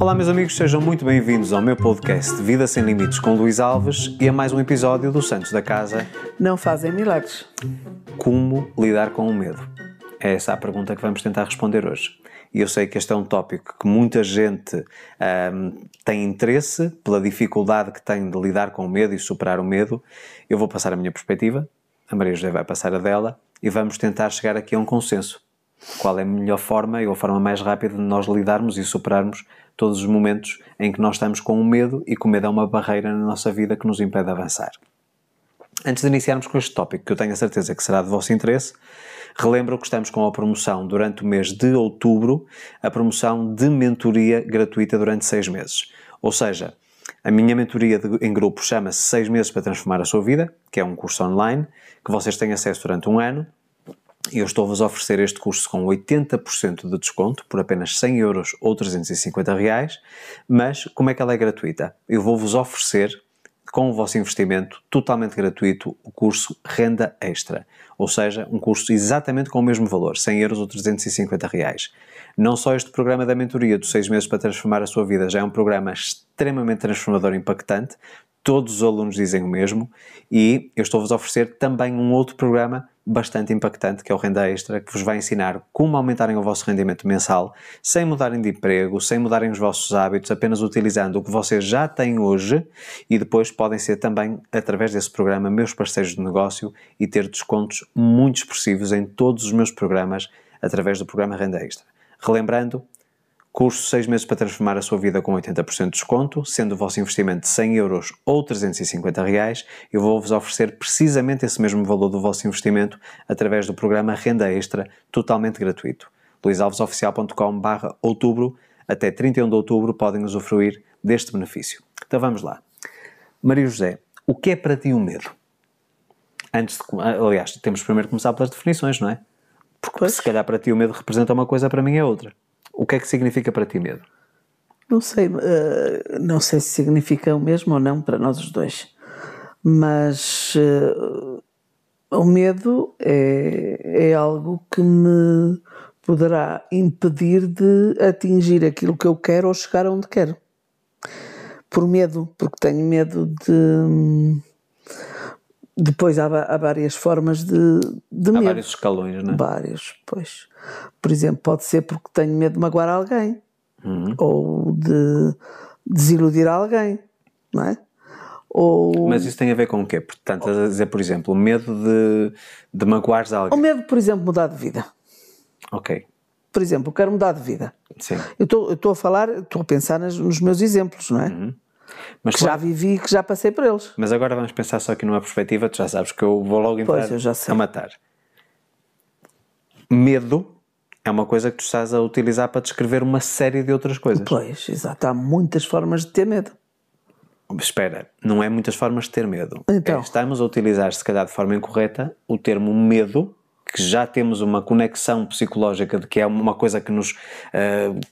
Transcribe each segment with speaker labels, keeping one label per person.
Speaker 1: Olá meus amigos, sejam muito bem-vindos ao meu podcast Vida Sem Limites com Luís Alves e a mais um episódio do Santos da Casa.
Speaker 2: Não fazem milagres.
Speaker 1: Como lidar com o medo? É essa a pergunta que vamos tentar responder hoje. E eu sei que este é um tópico que muita gente tem interesse pela dificuldade que tem de lidar com o medo e superar o medo. Eu vou passar a minha perspectiva, a Maria José vai passar a dela e vamos tentar chegar aqui a um consenso. Qual é a melhor forma e a forma mais rápida de nós lidarmos e superarmos todos os momentos em que nós estamos com o medo e que o medo é uma barreira na nossa vida que nos impede de avançar. Antes de iniciarmos com este tópico, que eu tenho a certeza que será de vosso interesse, relembro que estamos com a promoção durante o mês de outubro, a promoção de mentoria gratuita durante 6 meses. Ou seja, a minha mentoria em grupo chama-se 6 meses para transformar a sua vida, que é um curso online, que vocês têm acesso durante um ano. E eu estou-vos a oferecer este curso com 80% de desconto, por apenas 100 euros ou 350 reais, mas como é que ela é gratuita? Eu vou-vos oferecer, com o vosso investimento, totalmente gratuito, o curso Renda Extra, ou seja, um curso exatamente com o mesmo valor, 100 euros ou 350 reais. Não só este programa da mentoria dos 6 meses para transformar a sua vida já é um programa extremamente transformador e impactante, todos os alunos dizem o mesmo, e eu estou-vos a oferecer também um outro programa bastante impactante, que é o Renda Extra, que vos vai ensinar como aumentarem o vosso rendimento mensal, sem mudarem de emprego, sem mudarem os vossos hábitos, apenas utilizando o que vocês já têm hoje, e depois podem ser também, através desse programa, meus parceiros de negócio e ter descontos muito expressivos em todos os meus programas, através do programa Renda Extra. Relembrando, curso 6 meses para transformar a sua vida com 80% de desconto, sendo o vosso investimento de 100 euros ou 350 reais, eu vou-vos oferecer precisamente esse mesmo valor do vosso investimento através do programa Renda Extra, totalmente gratuito. luisalvesoficial.com/outubro, até 31 de outubro podem usufruir deste benefício. Então vamos lá. Maria José, o que é para ti o medo? Aliás, temos primeiro que começar pelas definições, não é? Porque se calhar para ti o medo representa uma coisa, para mim é outra. O que é que significa para ti medo?
Speaker 2: Não sei, não sei se significa o mesmo ou não para nós os dois, mas o medo é algo que me poderá impedir de atingir aquilo que eu quero ou chegar aonde quero. Por medo, porque tenho medo de... Depois há várias formas de medo.
Speaker 1: Há vários escalões, não é?
Speaker 2: Vários, pois. Por exemplo, pode ser porque tenho medo de magoar alguém. Ou de desiludir alguém, não é?
Speaker 1: Mas isso tem a ver com o quê? Portanto, a dizer, por exemplo, o medo de magoares alguém.
Speaker 2: O medo, por exemplo, de mudar de vida.
Speaker 1: Ok.
Speaker 2: Por exemplo, eu quero mudar de vida.
Speaker 1: Sim.
Speaker 2: Eu estou a pensar nos meus exemplos, não é?
Speaker 1: Mas
Speaker 2: que já vivi e que já passei por eles.
Speaker 1: Mas agora vamos pensar só aqui numa perspectiva, tu já sabes que eu vou logo entrar a matar. Medo é uma coisa que tu estás a utilizar para descrever uma série de outras coisas.
Speaker 2: Pois, exato. Há muitas formas de ter medo.
Speaker 1: Espera, não é muitas formas de ter medo.
Speaker 2: Então.
Speaker 1: Estamos a utilizar, se calhar de forma incorreta, o termo medo, que já temos uma conexão psicológica de que é uma coisa que nos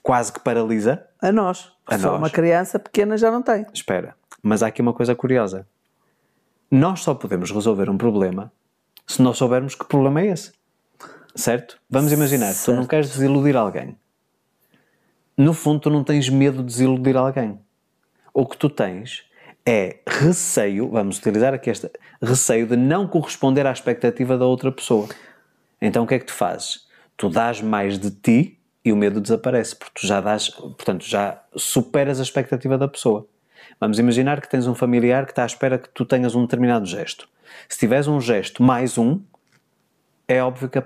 Speaker 1: quase que paralisa.
Speaker 2: A nós. Só uma criança pequena já não tem.
Speaker 1: Espera, mas há aqui uma coisa curiosa. Nós só podemos resolver um problema se nós soubermos que problema é esse. Certo? Vamos imaginar, tu não queres desiludir alguém. No fundo, tu não tens medo de desiludir alguém. O que tu tens é receio, vamos utilizar aqui receio de não corresponder à expectativa da outra pessoa. Então o que é que tu fazes? Tu dás mais de ti e o medo desaparece, porque tu já superas a expectativa da pessoa. Vamos imaginar que tens um familiar que está à espera que tu tenhas um determinado gesto. Se tiveres um gesto mais um, é óbvio que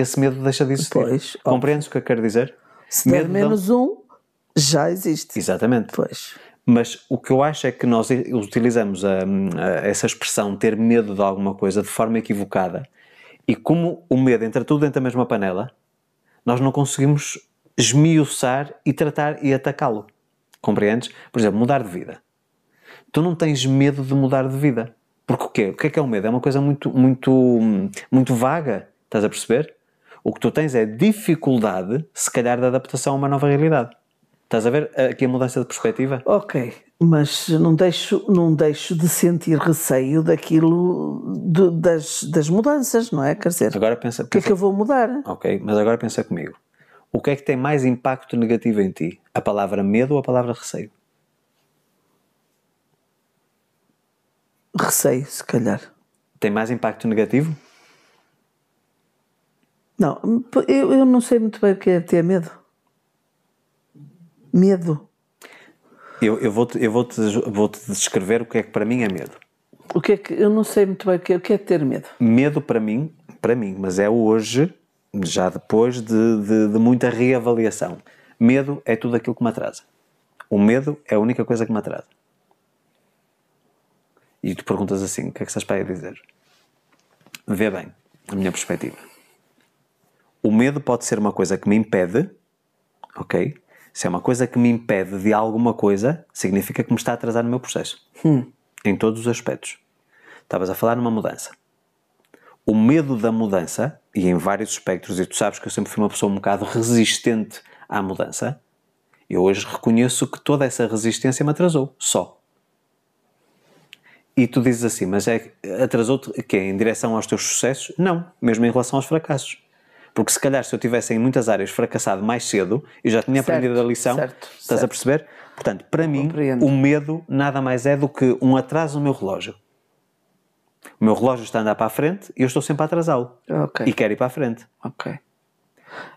Speaker 1: esse medo deixa de existir.
Speaker 2: Pois,
Speaker 1: compreendes o que eu quero dizer?
Speaker 2: Se der menos um, já existe.
Speaker 1: Exatamente.
Speaker 2: Pois.
Speaker 1: Mas o que eu acho é que nós utilizamos essa expressão ter medo de alguma coisa de forma equivocada, e como o medo entra tudo dentro da mesma panela, nós não conseguimos esmiuçar e tratar e atacá-lo. Compreendes? Por exemplo, mudar de vida. Tu não tens medo de mudar de vida. Porque o quê? O que é o medo? É uma coisa muito vaga. Estás a perceber? O que tu tens é dificuldade, se calhar, de adaptação a uma nova realidade. Estás a ver aqui a mudança de perspectiva?
Speaker 2: Ok, mas não deixo de sentir receio daquilo, das mudanças, não é? Quer dizer,
Speaker 1: agora pensa,
Speaker 2: o que é que eu vou mudar?
Speaker 1: Ok, mas agora pensa comigo. O que é que tem mais impacto negativo em ti? A palavra medo ou a palavra receio?
Speaker 2: Receio, se calhar.
Speaker 1: Tem mais impacto negativo?
Speaker 2: Não, eu não sei muito bem o que é ter medo. Medo.
Speaker 1: Eu vou-te descrever o que é que para mim é medo.
Speaker 2: O que é que eu não sei muito bem o que é ter medo.
Speaker 1: Medo para mim, mas é hoje, já depois de muita reavaliação. Medo é tudo aquilo que me atrasa. O medo é a única coisa que me atrasa. E tu perguntas assim, o que é que estás para aí dizer? Vê bem, a minha perspectiva. O medo pode ser uma coisa que me impede, ok? Se é uma coisa que me impede de alguma coisa, significa que me está a atrasar no meu processo. Em todos os aspectos. Estavas a falar numa mudança. O medo da mudança, e em vários espectros, e tu sabes que eu sempre fui uma pessoa um bocado resistente à mudança, eu hoje reconheço que toda essa resistência me atrasou, só. E tu dizes assim, mas atrasou-te que em direção aos teus sucessos? Não, mesmo em relação aos fracassos. Porque se calhar se eu tivesse em muitas áreas fracassado mais cedo, eu já tinha aprendido a lição, estás a perceber? Portanto, para mim, o medo nada mais é do que um atraso no meu relógio. O meu relógio está a andar para a frente e eu estou sempre a atrasá-lo.
Speaker 2: Okay.
Speaker 1: E quero ir para a frente.
Speaker 2: Ok.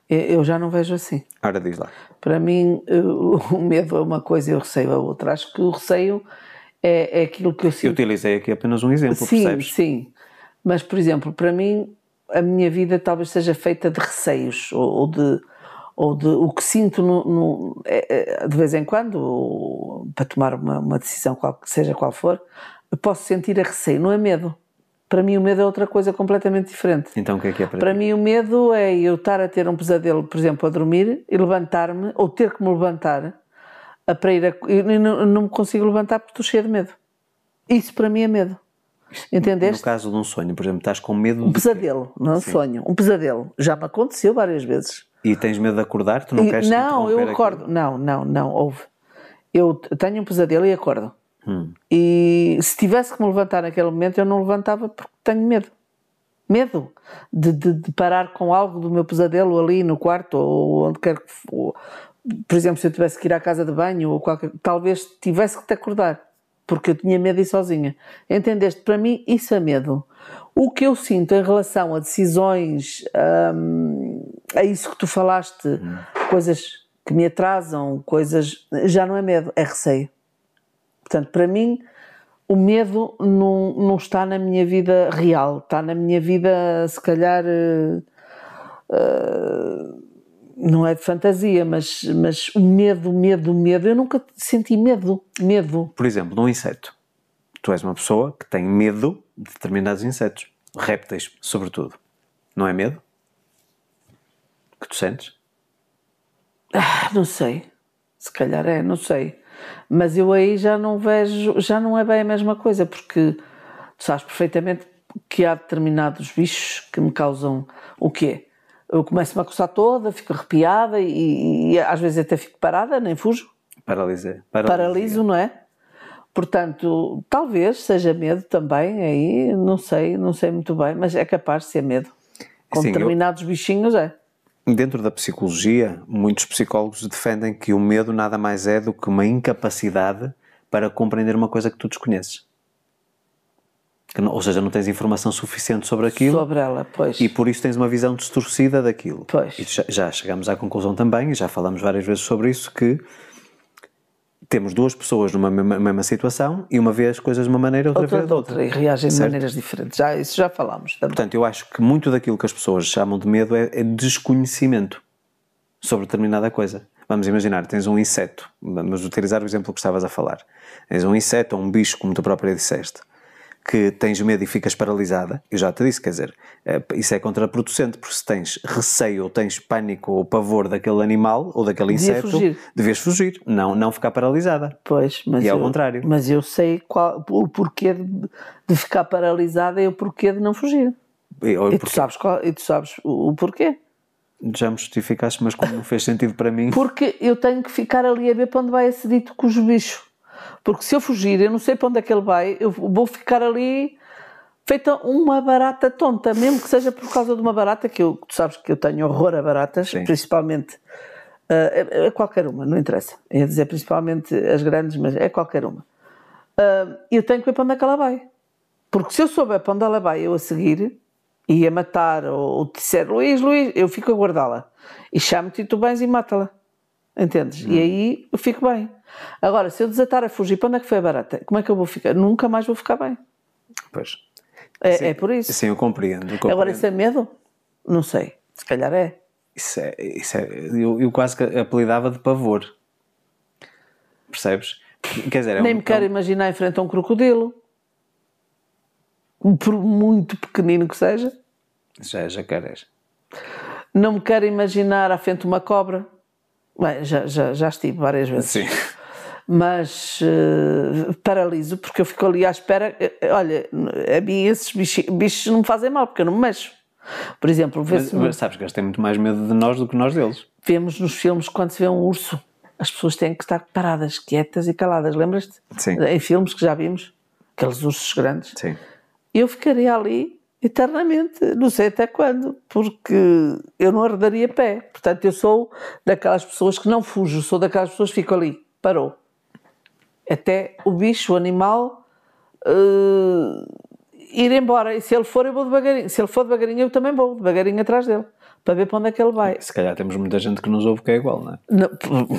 Speaker 2: Eu já não vejo assim.
Speaker 1: Ora, diz lá.
Speaker 2: Para mim, o medo é uma coisa e o receio é outra. Acho que o receio é aquilo que eu sinto.
Speaker 1: Eu utilizei aqui apenas um exemplo,
Speaker 2: sim,
Speaker 1: percebes?
Speaker 2: Sim, mas, por exemplo, para mim, a minha vida talvez seja feita de receios ou de o que sinto de vez em quando, para tomar uma decisão, seja qual for, eu posso sentir a receio, não é medo. Para mim o medo é outra coisa completamente diferente.
Speaker 1: Então o que é para ti?
Speaker 2: Para mim o medo é eu estar a ter um pesadelo, por exemplo, a dormir e levantar-me, ou ter que me levantar, para ir e não me consigo levantar porque estou cheia de medo. Isso para mim é medo. Entendeste?
Speaker 1: No caso de um sonho, por exemplo, estás com medo de...
Speaker 2: Um pesadelo, não é um sonho. Um pesadelo. Já me aconteceu várias vezes.
Speaker 1: E tens medo de acordar? Tu não queres
Speaker 2: Não, eu acordo.
Speaker 1: Aquilo?
Speaker 2: Não, houve. Eu tenho um pesadelo e acordo. E se tivesse que me levantar naquele momento, eu não levantava porque tenho medo. Medo de parar com algo do meu pesadelo ali no quarto ou onde quer que for. Por exemplo, se eu tivesse que ir à casa de banho ou talvez tivesse que te acordar porque eu tinha medo de ir sozinha. Entendeste? Para mim isso é medo. O que eu sinto em relação a decisões, a isso que tu falaste, coisas que me atrasam, coisas, já não é medo, é receio. Portanto, para mim, o medo não está na minha vida real, está na minha vida, se calhar, não é de fantasia, mas o medo, eu nunca senti medo.
Speaker 1: Por exemplo, num inseto. Tu és uma pessoa que tem medo de determinados insetos, répteis, sobretudo. Não é medo? Que tu sentes?
Speaker 2: Não sei, se calhar não sei. Mas eu aí já não vejo, já não é bem a mesma coisa, porque tu sabes perfeitamente que há determinados bichos que me causam o quê? Eu começo-me a coçar toda, fico arrepiada e às vezes até fico parada, nem fujo. Paraliso, não é? Portanto, talvez seja medo também, aí não sei muito bem, mas é capaz de ser medo. Com sim, determinados bichinhos é.
Speaker 1: Dentro da psicologia, muitos psicólogos defendem que o medo nada mais é do que uma incapacidade para compreender uma coisa que tu desconheces. Ou seja, não tens informação suficiente sobre aquilo.
Speaker 2: Sobre ela, pois.
Speaker 1: E por isso tens uma visão distorcida daquilo.
Speaker 2: Pois.
Speaker 1: E já chegamos à conclusão também, e já falamos várias vezes sobre isso, que temos duas pessoas numa mesma situação e uma vê as coisas de uma maneira, outra vê de outra.
Speaker 2: E reagem de maneiras diferentes. Isso já falámos também.
Speaker 1: Portanto, eu acho que muito daquilo que as pessoas chamam de medo é desconhecimento sobre determinada coisa. Vamos imaginar, tens um inseto, vamos utilizar o exemplo que estavas a falar. Tens um inseto ou um bicho, como tu própria disseste, que tens medo e ficas paralisada. Eu já te disse, quer dizer, isso é contraproducente, porque se tens receio ou tens pânico ou pavor daquele animal ou daquele inseto, devias fugir, não ficar paralisada.
Speaker 2: Pois, mas
Speaker 1: e é ao contrário.
Speaker 2: Mas eu sei o porquê de ficar paralisada e o porquê de não fugir. E tu sabes o porquê.
Speaker 1: Já me justificaste, mas como não fez sentido para mim...
Speaker 2: Porque eu tenho que ficar ali a ver para onde vai esse dito cujo bicho. Porque se eu fugir, eu não sei para onde é que ele vai, eu vou ficar ali feita uma barata tonta, mesmo que seja por causa de uma barata, tu sabes que eu tenho horror a baratas,
Speaker 1: Sim.
Speaker 2: principalmente, é qualquer uma, não interessa, ia dizer principalmente as grandes, mas é qualquer uma. Eu tenho que ver para onde é que ela vai, porque se eu souber para onde ela vai, eu a seguir, e a matar, ou disser, Luís, eu fico a guardá-la, e chamo-te e tu bens e mata-la, entendes? E aí eu fico bem. Agora, se eu desatar a fugir, para onde é que foi a barata? Como é que eu vou ficar? Nunca mais vou ficar bem.
Speaker 1: Pois.
Speaker 2: É por isso.
Speaker 1: Sim, eu compreendo.
Speaker 2: Agora, isso é medo? Não sei. Se calhar é.
Speaker 1: Eu quase que apelidava de pavor. Percebes? Quer dizer,
Speaker 2: Nem me quero imaginar em frente a um crocodilo. Por muito pequenino que seja.
Speaker 1: Já é jacarés.
Speaker 2: Não me quero imaginar à frente de uma cobra. Bem, já estive várias vezes.
Speaker 1: Sim.
Speaker 2: Mas paraliso, porque eu fico ali à espera. Olha, a mim esses bichos não me fazem mal, porque eu não me mexo. Por exemplo,
Speaker 1: mas sabes que eles têm muito mais medo de nós do que nós deles.
Speaker 2: Vemos nos filmes, quando se vê um urso, as pessoas têm que estar paradas, quietas e caladas. Lembras-te?
Speaker 1: Sim.
Speaker 2: Em filmes que já vimos, aqueles ursos grandes.
Speaker 1: Sim.
Speaker 2: Eu ficaria ali eternamente, não sei até quando, porque eu não arredaria pé. Portanto, eu sou daquelas pessoas que não fujo, sou daquelas pessoas que ficam ali, parou. Até o bicho, o animal, ir embora. E se ele for, eu vou devagarinho. Se ele for devagarinho, eu também vou devagarinho atrás dele, para ver para onde é que ele vai.
Speaker 1: Se calhar temos muita gente que nos ouve que é igual, não é?
Speaker 2: Não,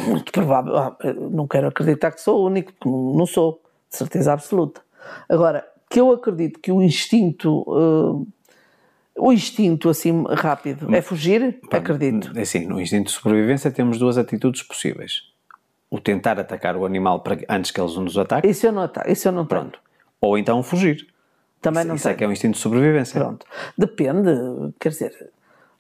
Speaker 2: muito provável. Não quero acreditar que sou o único, porque não sou, de certeza absoluta. Agora, que eu acredito que o instinto assim rápido é fugir, acredito.
Speaker 1: Assim, no instinto de sobrevivência temos duas atitudes possíveis. O tentar atacar o animal antes que eles nos ataquem.
Speaker 2: Isso eu não ataco, isso eu não tenho.
Speaker 1: Pronto. Ou então fugir.
Speaker 2: Também não
Speaker 1: isso
Speaker 2: tenho.
Speaker 1: É que é um instinto de sobrevivência.
Speaker 2: Pronto. Depende, quer dizer,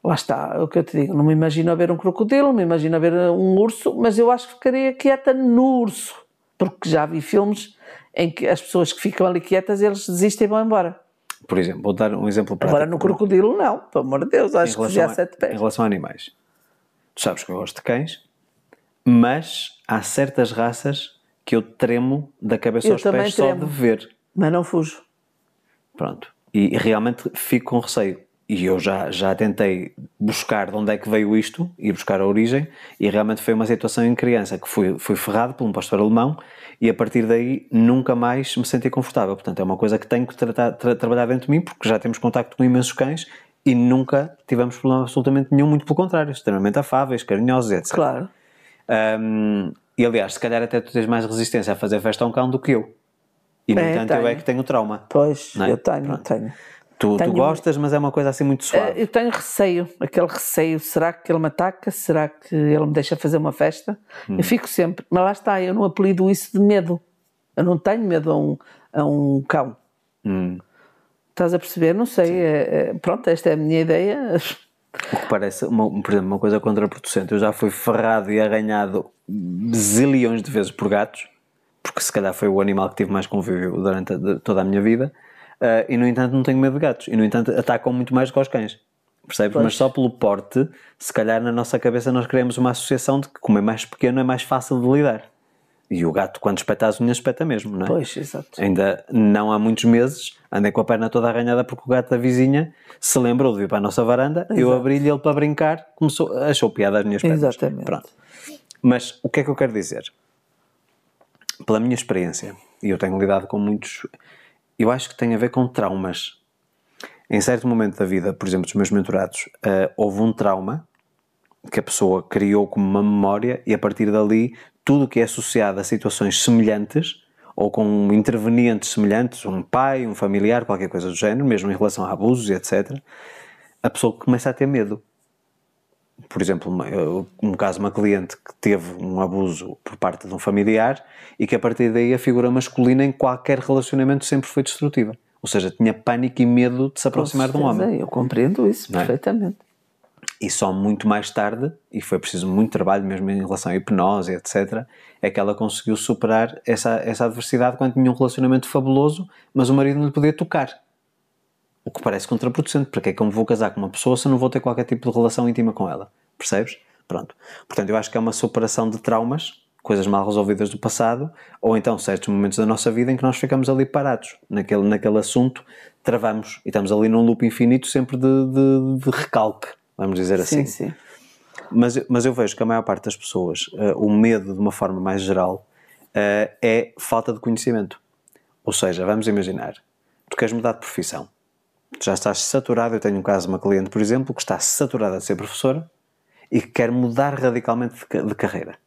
Speaker 2: lá está, é o que eu te digo, não me imagino a ver um crocodilo, não me imagino a ver um urso, mas eu acho que ficaria quieta no urso, porque já vi filmes em que as pessoas que ficam ali quietas, eles desistem e vão embora.
Speaker 1: Por exemplo, vou dar um exemplo prático.
Speaker 2: Agora no crocodilo não, pelo amor de Deus, acho que fugir a 7 pés.
Speaker 1: Em relação a animais, tu sabes que eu gosto de cães, mas há certas raças que eu tremo da cabeça aos pés só de ver.
Speaker 2: Mas não fujo.
Speaker 1: Pronto. E realmente fico com receio. E eu já tentei buscar de onde é que veio isto, ir buscar a origem, e realmente foi uma situação em criança que fui ferrado por um pastor alemão, e a partir daí nunca mais me senti confortável. Portanto, é uma coisa que tenho que trabalhar dentro de mim, porque já temos contacto com imensos cães e nunca tivemos problema absolutamente nenhum, muito pelo contrário, extremamente afáveis, carinhosos, etc.
Speaker 2: Claro.
Speaker 1: E aliás, se calhar até tu tens mais resistência a fazer festa a um cão do que eu. E no entanto eu é que tenho trauma.
Speaker 2: Pois,
Speaker 1: não é?
Speaker 2: eu tenho.
Speaker 1: Tu gostas, mas é uma coisa assim muito suave.
Speaker 2: Eu tenho receio, aquele receio. Será que ele me ataca? Será que ele me deixa fazer uma festa? Eu fico sempre, mas lá está, eu não apelido isso de medo. Eu não tenho medo a um cão. Estás a perceber? Não sei. Pronto, esta é a minha ideia.
Speaker 1: O que parece, por exemplo, uma coisa contraproducente. Eu já fui ferrado e arranhado zilhões de vezes por gatos, porque se calhar foi o animal que tive mais convívio durante toda a minha vida. E no entanto não tenho medo de gatos, e no entanto atacam muito mais do que aos cães, percebes? Pois. Mas só pelo porte, se calhar na nossa cabeça nós criamos uma associação de que como é mais pequeno é mais fácil de lidar, e o gato quando espeta as unhas espeta mesmo, não é?
Speaker 2: Pois, exato.
Speaker 1: Ainda não há muitos meses andei com a perna toda arranhada porque o gato da vizinha se lembrou de vir para a nossa varanda. Exato. Eu abri-lhe ele para brincar, achou piada as minhas pernas.
Speaker 2: Exatamente.
Speaker 1: Pronto. Mas o que é que eu quero dizer? Pela minha experiência, e eu tenho lidado com muitos, eu acho que tem a ver com traumas. Em certo momento da vida, por exemplo, dos meus mentorados, houve um trauma que a pessoa criou como uma memória, e a partir dali, tudo o que é associado a situações semelhantes, ou com intervenientes semelhantes, um pai, um familiar, qualquer coisa do género, mesmo em relação a abusos e etc., a pessoa começa a ter medo. Por exemplo, um caso, uma cliente que teve um abuso por parte de um familiar e que a partir daí a figura masculina em qualquer relacionamento sempre foi destrutiva. Ou seja, tinha pânico e medo de se aproximar de um homem.
Speaker 2: Eu compreendo isso perfeitamente.
Speaker 1: E só muito mais tarde, e foi preciso muito trabalho mesmo em relação à hipnose, etc., é que ela conseguiu superar essa adversidade quando tinha um relacionamento fabuloso, mas o marido não lhe podia tocar. O que parece contraproducente, porque é que eu me vou casar com uma pessoa se eu não vou ter qualquer tipo de relação íntima com ela? Percebes? Pronto. Portanto, eu acho que é uma superação de traumas, coisas mal resolvidas do passado, ou então certos momentos da nossa vida em que nós ficamos ali parados, naquele assunto travamos e estamos ali num loop infinito sempre de recalque, vamos dizer assim.
Speaker 2: Sim.
Speaker 1: Mas eu vejo que a maior parte das pessoas, o medo de uma forma mais geral, é falta de conhecimento. Ou seja, vamos imaginar, tu queres mudar de profissão, tu já estás saturado. Eu tenho um caso de uma cliente, por exemplo, que está saturada de ser professora e que quer mudar radicalmente de carreira.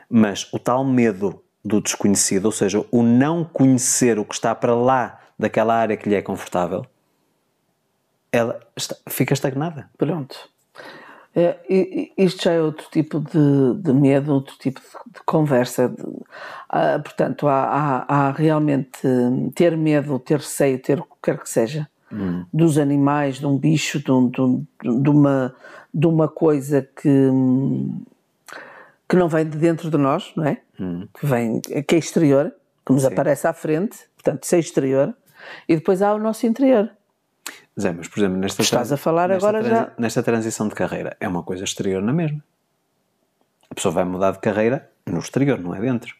Speaker 1: Mas o tal medo do desconhecido, ou seja, o não conhecer o que está para lá daquela área que lhe é confortável, ela fica estagnada.
Speaker 2: Pronto. Isto já é outro tipo de medo, outro tipo de conversa. Portanto, há realmente ter medo, ter receio, ter o que quer que seja, dos animais, de um bicho, de uma coisa que não vem de dentro de nós, não é? Que é exterior, que nos aparece à frente, portanto, isso é exterior, e depois há o nosso interior.
Speaker 1: Zé, mas por exemplo,
Speaker 2: Estás a falar agora já...
Speaker 1: nesta transição de carreira, é uma coisa exterior na mesma. A pessoa vai mudar de carreira no exterior, não é dentro.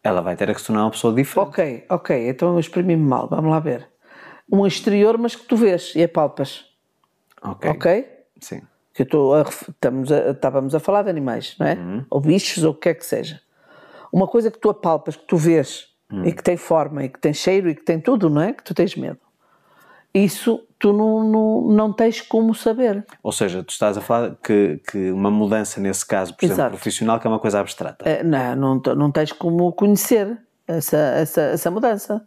Speaker 1: Ela vai ter que se tornar uma pessoa diferente.
Speaker 2: Ok, então eu exprimi-me mal, vamos lá ver. Um exterior, mas que tu vês e apalpas. Ok?
Speaker 1: Sim.
Speaker 2: Que estávamos a falar de animais, não é? Ou bichos, ou o que quer que seja. Uma coisa que tu apalpas, que tu vês, e que tem forma, e que tem cheiro, e que tem tudo, não é? Que tu tens medo. Isso tu não tens como saber.
Speaker 1: Ou seja, tu estás a falar que uma mudança nesse caso, por exemplo, profissional, que é uma coisa abstrata.
Speaker 2: Não tens como conhecer essa mudança.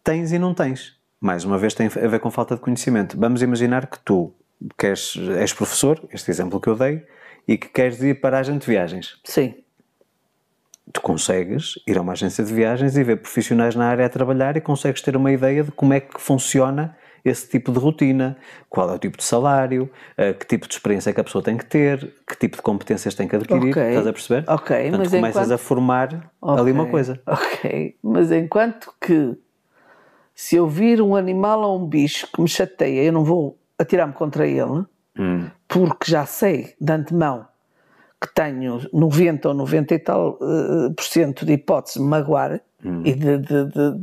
Speaker 1: Tens e não tens. Mais uma vez tem a ver com falta de conhecimento. Vamos imaginar que tu és professor, este exemplo que eu dei, e que queres ir para a agente de viagens.
Speaker 2: Sim.
Speaker 1: Tu consegues ir a uma agência de viagens e ver profissionais na área a trabalhar e consegues ter uma ideia de como é que funciona esse tipo de rotina, qual é o tipo de salário, que tipo de experiência é que a pessoa tem que ter, que tipo de competências tem que adquirir, estás a perceber?
Speaker 2: Ok,
Speaker 1: portanto,
Speaker 2: mas
Speaker 1: começas a formar ali uma coisa.
Speaker 2: Ok, mas enquanto que se eu vir um animal ou um bicho que me chateia, eu não vou atirar-me contra ele, porque já sei de antemão que tenho 90 ou 90 e tal por cento de hipótese de me magoar e de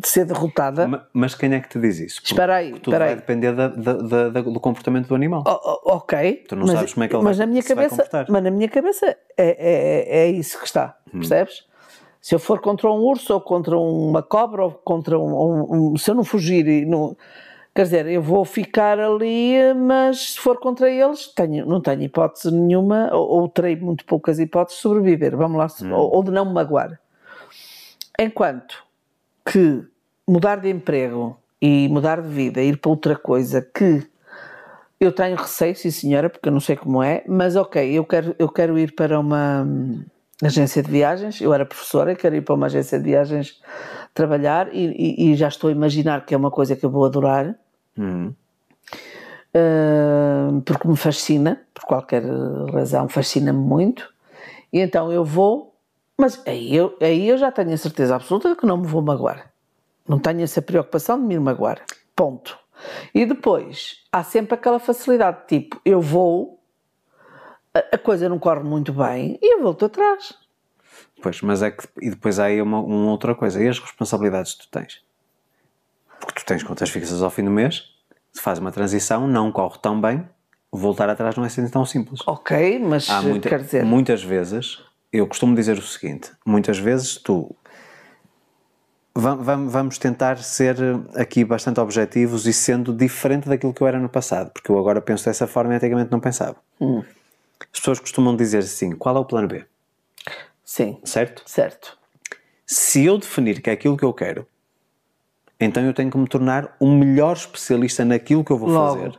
Speaker 2: ser derrotada.
Speaker 1: Mas quem é que te diz isso?
Speaker 2: Espera aí.
Speaker 1: Vai depender do comportamento do animal.
Speaker 2: Ok.
Speaker 1: Tu não sabes como é que ele vai comportar.
Speaker 2: Mas na minha cabeça é isso que está, percebes? Se eu for contra um urso ou contra uma cobra ou contra se eu não fugir e não... Quer dizer, eu vou ficar ali, mas se for contra eles, não tenho hipótese nenhuma, ou terei muito poucas hipóteses de sobreviver, vamos lá, ou de não me magoar. Enquanto que mudar de emprego e mudar de vida, ir para outra coisa que eu tenho receio, sim senhora, porque eu não sei como é, mas ok, eu quero ir para uma agência de viagens, eu era professora, quero ir para uma agência de viagens trabalhar e já estou a imaginar que é uma coisa que eu vou adorar. Porque me fascina, por qualquer razão, fascina-me muito, e então eu vou, mas aí eu já tenho a certeza absoluta de que não me vou magoar, não tenho essa preocupação de me magoar, ponto. E depois há sempre aquela facilidade, tipo, eu vou, a coisa não corre muito bem e eu volto atrás.
Speaker 1: Pois, mas é que e depois há aí uma outra coisa, e as responsabilidades que tu tens? Porque tu tens contas fixas ao fim do mês, se faz uma transição, não corre tão bem, voltar atrás não é assim tão simples.
Speaker 2: Ok, mas quer dizer...
Speaker 1: Muitas vezes, eu costumo dizer o seguinte, muitas vezes vamos tentar ser aqui bastante objetivos e sendo diferente daquilo que eu era no passado, porque eu agora penso dessa forma e antigamente não pensava. As pessoas costumam dizer assim, qual é o plano B?
Speaker 2: Sim.
Speaker 1: Certo. Se eu definir que é aquilo que eu quero, então eu tenho que me tornar o melhor especialista naquilo que eu vou fazer.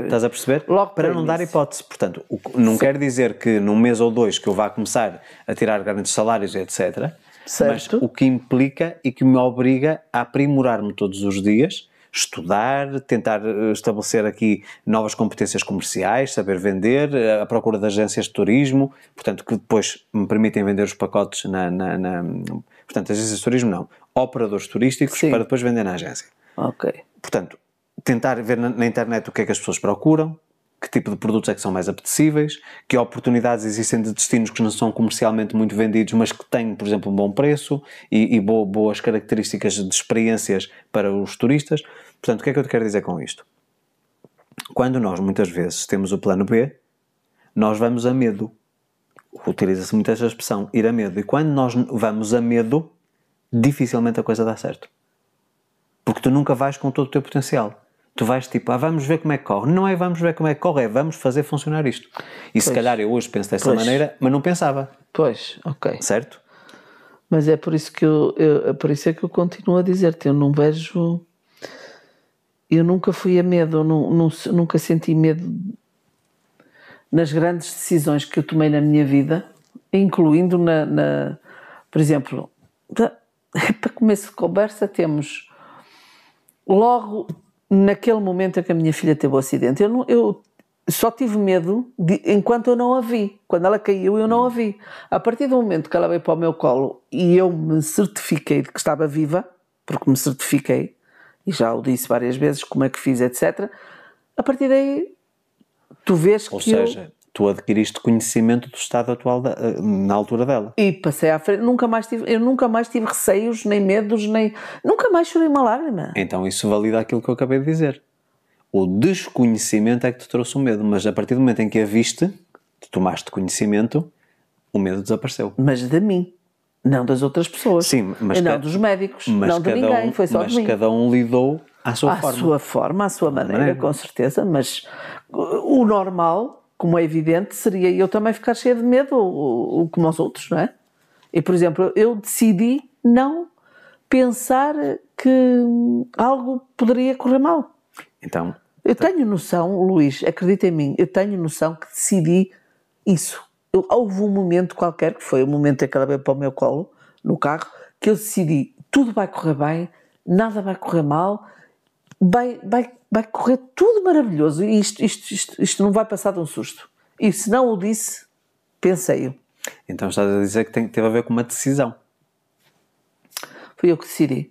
Speaker 1: Estás a perceber?
Speaker 2: Logo
Speaker 1: para não dar hipótese. Portanto, não quer dizer que num mês ou dois que eu vá começar a tirar grandes salários, etc.
Speaker 2: Certo.
Speaker 1: Mas o que implica e que me obriga a aprimorar-me todos os dias, estudar, tentar estabelecer aqui novas competências comerciais, saber vender, a procura de agências de turismo, portanto, que depois me permitem vender os pacotes portanto, agências de turismo não, operadores turísticos. Sim. Para depois vender na agência.
Speaker 2: Ok.
Speaker 1: Portanto, tentar ver na internet o que é que as pessoas procuram, que tipo de produtos é que são mais apetecíveis, que oportunidades existem de destinos que não são comercialmente muito vendidos, mas que têm, por exemplo, um bom preço e boas características de experiências para os turistas. Portanto, o que é que eu te quero dizer com isto? Quando nós, muitas vezes, temos o plano B, nós vamos a medo. Utiliza-se muito esta expressão, ir a medo. E quando nós vamos a medo, dificilmente a coisa dá certo. Porque tu nunca vais com todo o teu potencial. Tu vais tipo, vamos ver como é que corre. Não é vamos ver como é que corre, é vamos fazer funcionar isto. E se calhar eu hoje penso dessa maneira, mas não pensava.
Speaker 2: Pois, ok.
Speaker 1: Certo?
Speaker 2: Mas é por isso que por isso é que eu continuo a dizer-te, eu não vejo... Eu nunca fui a medo, nunca senti medo nas grandes decisões que eu tomei na minha vida, incluindo por exemplo, para começo de conversa, temos logo naquele momento em que a minha filha teve o acidente. Eu só tive medo enquanto eu não a vi. Quando ela caiu, eu não a vi. A partir do momento que ela veio para o meu colo e eu me certifiquei de que estava viva, porque me certifiquei, e já o disse várias vezes, como é que fiz, etc. A partir daí, tu vês
Speaker 1: Ou seja, tu adquiriste conhecimento do estado atual na altura dela.
Speaker 2: E passei à frente. Eu nunca mais tive receios, nem medos, nunca mais chorei uma lágrima.
Speaker 1: Então isso valida aquilo que eu acabei de dizer. O desconhecimento é que te trouxe o medo, mas a partir do momento em que a viste, tu tomaste conhecimento, o medo desapareceu.
Speaker 2: Mas de mim. Não das outras pessoas.
Speaker 1: Sim, mas
Speaker 2: não dos médicos, não de ninguém, foi só de mim.
Speaker 1: Mas cada um lidou à sua forma.
Speaker 2: À sua forma, à sua maneira, com certeza. Mas o normal, como é evidente, seria eu também ficar cheia de medo, como os outros, não é? E, por exemplo, eu decidi não pensar que algo poderia correr mal.
Speaker 1: Então...
Speaker 2: Eu tenho noção, Luís, acredita em mim, eu tenho noção que decidi isso. Houve um momento qualquer, que foi o momento em que ela veio para o meu colo, no carro, que eu decidi, tudo vai correr bem, nada vai correr mal, vai correr tudo maravilhoso e isto não vai passar de um susto. E se não o disse, pensei-o.
Speaker 1: Então estás a dizer que teve a ver com uma decisão.
Speaker 2: Fui eu que decidi.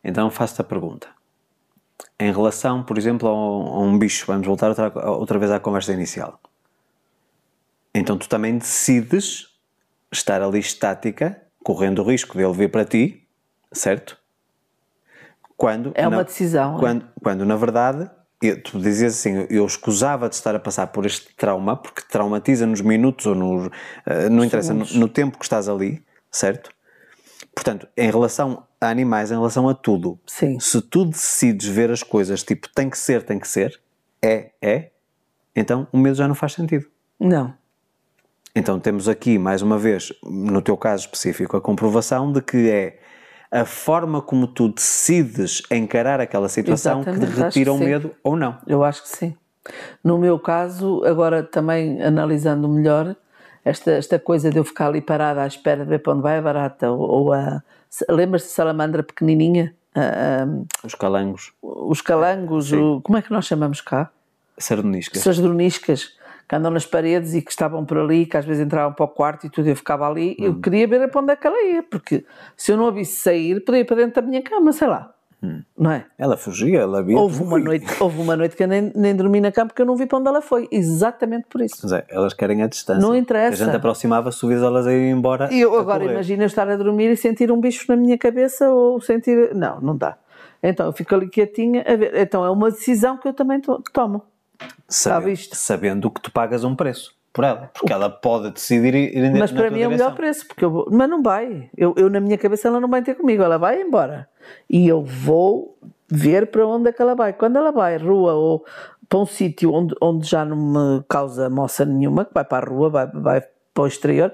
Speaker 1: Então faço-te a pergunta. Em relação, por exemplo, a um bicho, vamos voltar outra vez à conversa inicial. Então tu também decides estar ali estática, correndo o risco dele vir para ti, certo?
Speaker 2: Uma decisão.
Speaker 1: Quando na verdade, tu dizias assim, eu escusava de estar a passar por este trauma, porque traumatiza nos minutos ou não interessa, no tempo que estás ali, certo? Portanto, em relação a animais, em relação a tudo,
Speaker 2: sim.
Speaker 1: Se tu decides ver as coisas tipo tem que ser, então o medo já não faz sentido.
Speaker 2: Não.
Speaker 1: Então temos aqui, mais uma vez, no teu caso específico, a comprovação de que é a forma como tu decides encarar aquela situação
Speaker 2: Exatamente,
Speaker 1: que te retira o medo ou não.
Speaker 2: Eu acho que sim. No meu caso, agora também analisando melhor, esta coisa de eu ficar ali parada à espera de ver para onde vai a barata, lembras-te de salamandra pequenininha?
Speaker 1: Os calangos.
Speaker 2: Os calangos, como é que nós chamamos cá?
Speaker 1: Sardoniscas.
Speaker 2: Sardoniscas, que andam nas paredes e que estavam por ali, que às vezes entravam para o quarto e tudo, eu ficava ali, eu queria ver para onde é que ela ia, porque se eu não a visse sair, podia ir para dentro da minha cama, sei lá. Não é?
Speaker 1: Ela fugia, ela via.
Speaker 2: Houve uma noite que eu nem dormi na cama porque eu não vi para onde ela foi, exatamente por isso.
Speaker 1: Mas elas querem a distância.
Speaker 2: Não interessa.
Speaker 1: A gente aproximava-se, tu vias elas a ir embora.
Speaker 2: E eu agora imagino eu estar a dormir e sentir um bicho na minha cabeça ou sentir... Não dá. Então eu fico ali quietinha a ver. Então é uma decisão que eu também tomo.
Speaker 1: Sabendo que tu pagas um preço por ela, porque ela pode decidir ir
Speaker 2: mas para mim é o melhor preço, porque mas não vai, eu na minha cabeça ela não vai ter comigo, ela vai embora e eu vou ver para onde é que ela vai. Quando ela vai à rua ou para um sítio onde já não me causa moça nenhuma, que vai para a rua, vai para o exterior,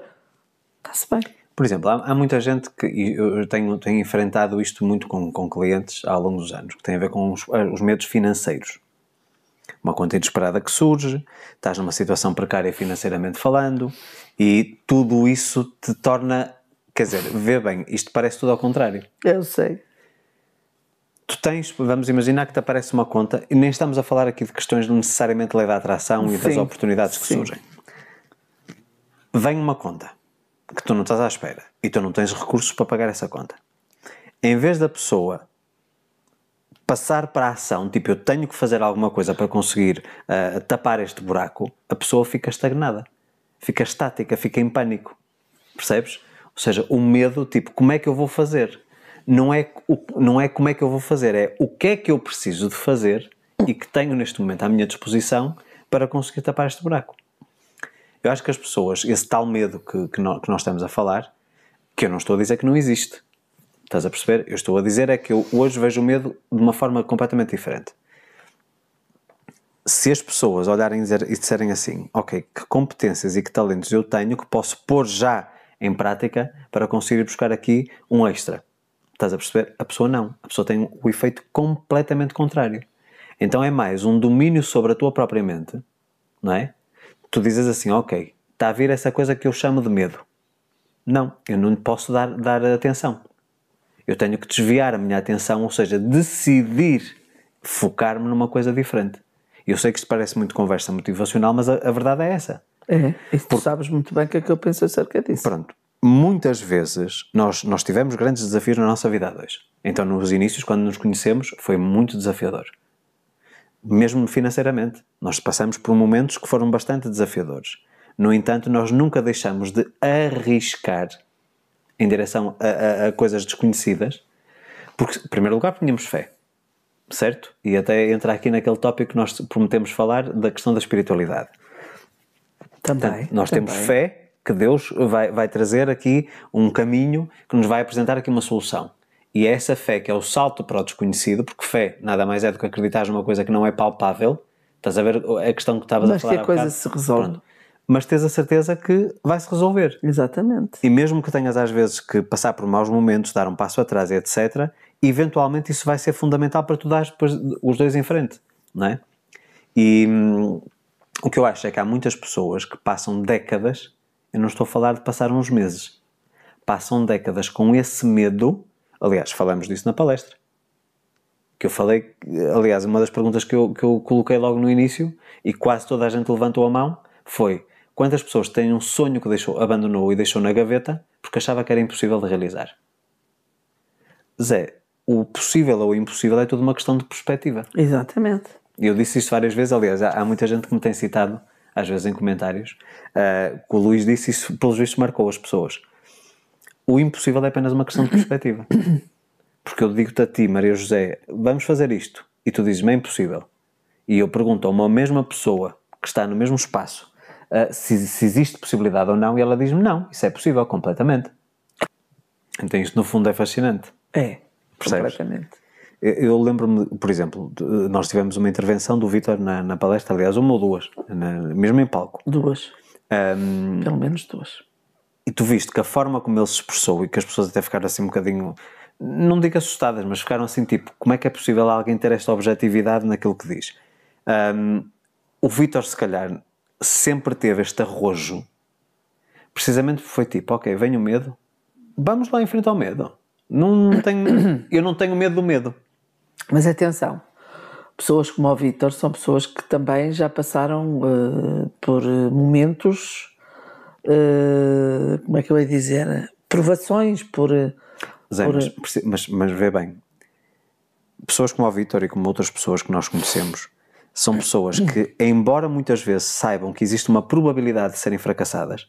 Speaker 2: está-se bem.
Speaker 1: Por exemplo, há muita gente que, e eu tenho enfrentado isto muito com clientes ao longo dos anos, que tem a ver com os medos financeiros. Uma conta inesperada que surge, estás numa situação precária financeiramente falando e tudo isso te torna, quer dizer, vê bem, isto parece tudo ao contrário.
Speaker 2: Eu sei.
Speaker 1: Tu vamos imaginar que te aparece uma conta e nem estamos a falar aqui de questões de necessariamente lei da atração e das oportunidades que surgem. Vem uma conta que tu não estás à espera e tu não tens recursos para pagar essa conta. Em vez da pessoa passar para a ação, tipo, eu tenho que fazer alguma coisa para conseguir tapar este buraco, a pessoa fica estagnada, fica estática, fica em pânico. Percebes? Ou seja, o medo, tipo, como é que eu vou fazer? Não é como é que eu vou fazer, é o que é que eu preciso de fazer e que tenho neste momento à minha disposição para conseguir tapar este buraco. Eu acho que as pessoas, esse tal medo que nós estamos a falar, que eu não estou a dizer que não existe. Estás a perceber? Eu estou a dizer é que eu hoje vejo o medo de uma forma completamente diferente. Se as pessoas olharem e disserem assim, ok, que competências e que talentos eu tenho que posso pôr já em prática para conseguir buscar aqui um extra. Estás a perceber? A pessoa não. A pessoa tem o efeito completamente contrário. Então é mais um domínio sobre a tua própria mente, não é? Tu dizes assim, ok, está a vir essa coisa que eu chamo de medo. Não, eu não lhe posso dar atenção. Eu tenho que desviar a minha atenção, ou seja, decidir focar-me numa coisa diferente. Eu sei que isto parece muito conversa motivacional, mas a verdade é essa.
Speaker 2: É, e tu sabes muito bem o que é que eu penso acerca disso.
Speaker 1: Pronto. Muitas vezes nós tivemos grandes desafios na nossa vida a dois. Então, nos inícios, quando nos conhecemos, foi muito desafiador. Mesmo financeiramente. Nós passamos por momentos que foram bastante desafiadores. No entanto, nós nunca deixamos de arriscar em direção a coisas desconhecidas, porque, em primeiro lugar, tínhamos fé. Certo? E até entrar aqui naquele tópico que nós prometemos falar da questão da espiritualidade.
Speaker 2: Também.
Speaker 1: Portanto, nós temos fé que Deus vai trazer aqui um caminho que nos vai apresentar aqui uma solução. E é essa fé que é o salto para o desconhecido, porque fé nada mais é do que acreditar numa coisa que não é palpável. Estás a ver a questão que estavas a falar?
Speaker 2: Mas que a coisa se resolve.
Speaker 1: Pronto. Mas tens a certeza que vai-se resolver.
Speaker 2: Exatamente.
Speaker 1: E mesmo que tenhas às vezes que passar por maus momentos, dar um passo atrás, etc., eventualmente isso vai ser fundamental para tu dar depois os dois em frente, não é? E o que eu acho é que há muitas pessoas que passam décadas, eu não estou a falar de passar uns meses, passam décadas com esse medo. Aliás, falamos disso na palestra. Que eu falei, aliás, uma das perguntas que eu coloquei logo no início e quase toda a gente levantou a mão foi: quantas pessoas têm um sonho que abandonou e deixou na gaveta porque achava que era impossível de realizar? Zé, o possível ou o impossível é tudo uma questão de perspectiva.
Speaker 2: Exatamente.
Speaker 1: Eu disse isto várias vezes, aliás, há muita gente que me tem citado, às vezes em comentários, que o Luís disse isso, pelos vistos marcou as pessoas. O impossível é apenas uma questão de perspectiva. Porque eu digo-te a ti, Maria José, vamos fazer isto, e tu dizes-me é impossível. E eu pergunto a uma mesma pessoa que está no mesmo espaço se existe possibilidade ou não, e ela diz-me não, isso é possível, completamente. Então isto no fundo é fascinante.
Speaker 2: É,
Speaker 1: percebes?
Speaker 2: completamente.
Speaker 1: Eu lembro-me, por exemplo, nós tivemos uma intervenção do Vítor na palestra, aliás, uma ou duas, mesmo em palco.
Speaker 2: Duas. Pelo menos duas.
Speaker 1: E tu viste que a forma como ele se expressou e que as pessoas até ficaram assim um bocadinho, não digo assustadas, mas ficaram assim tipo, como é que é possível alguém ter esta objetividade naquilo que diz? O Vítor, se calhar, sempre teve este arrojo, precisamente porque foi tipo, ok, vem o medo, vamos lá enfrentar o medo. Eu não tenho medo do medo.
Speaker 2: Mas atenção, pessoas como o Vítor são pessoas que também já passaram por momentos, como é que eu ia dizer, provações,
Speaker 1: Zé, mas vê bem, pessoas como o Vítor e como outras pessoas que nós conhecemos são pessoas que, embora muitas vezes saibam que existe uma probabilidade de serem fracassadas,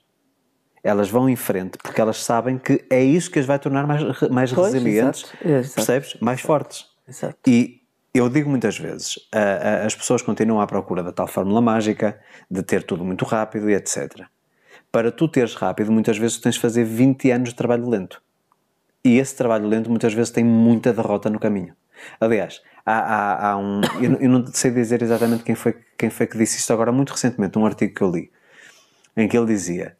Speaker 1: elas vão em frente porque elas sabem que é isso que as vai tornar mais resilientes,
Speaker 2: exato.
Speaker 1: Percebes? Mais fortes.
Speaker 2: Exato.
Speaker 1: E eu digo muitas vezes, as pessoas continuam à procura da tal fórmula mágica, de ter tudo muito rápido e etc. Para tu teres rápido, muitas vezes tens de fazer 20 anos de trabalho lento. E esse trabalho lento muitas vezes tem muita derrota no caminho. Aliás, há um... Eu não sei dizer exatamente quem foi que disse isto agora muito recentemente, um artigo que eu li, em que ele dizia: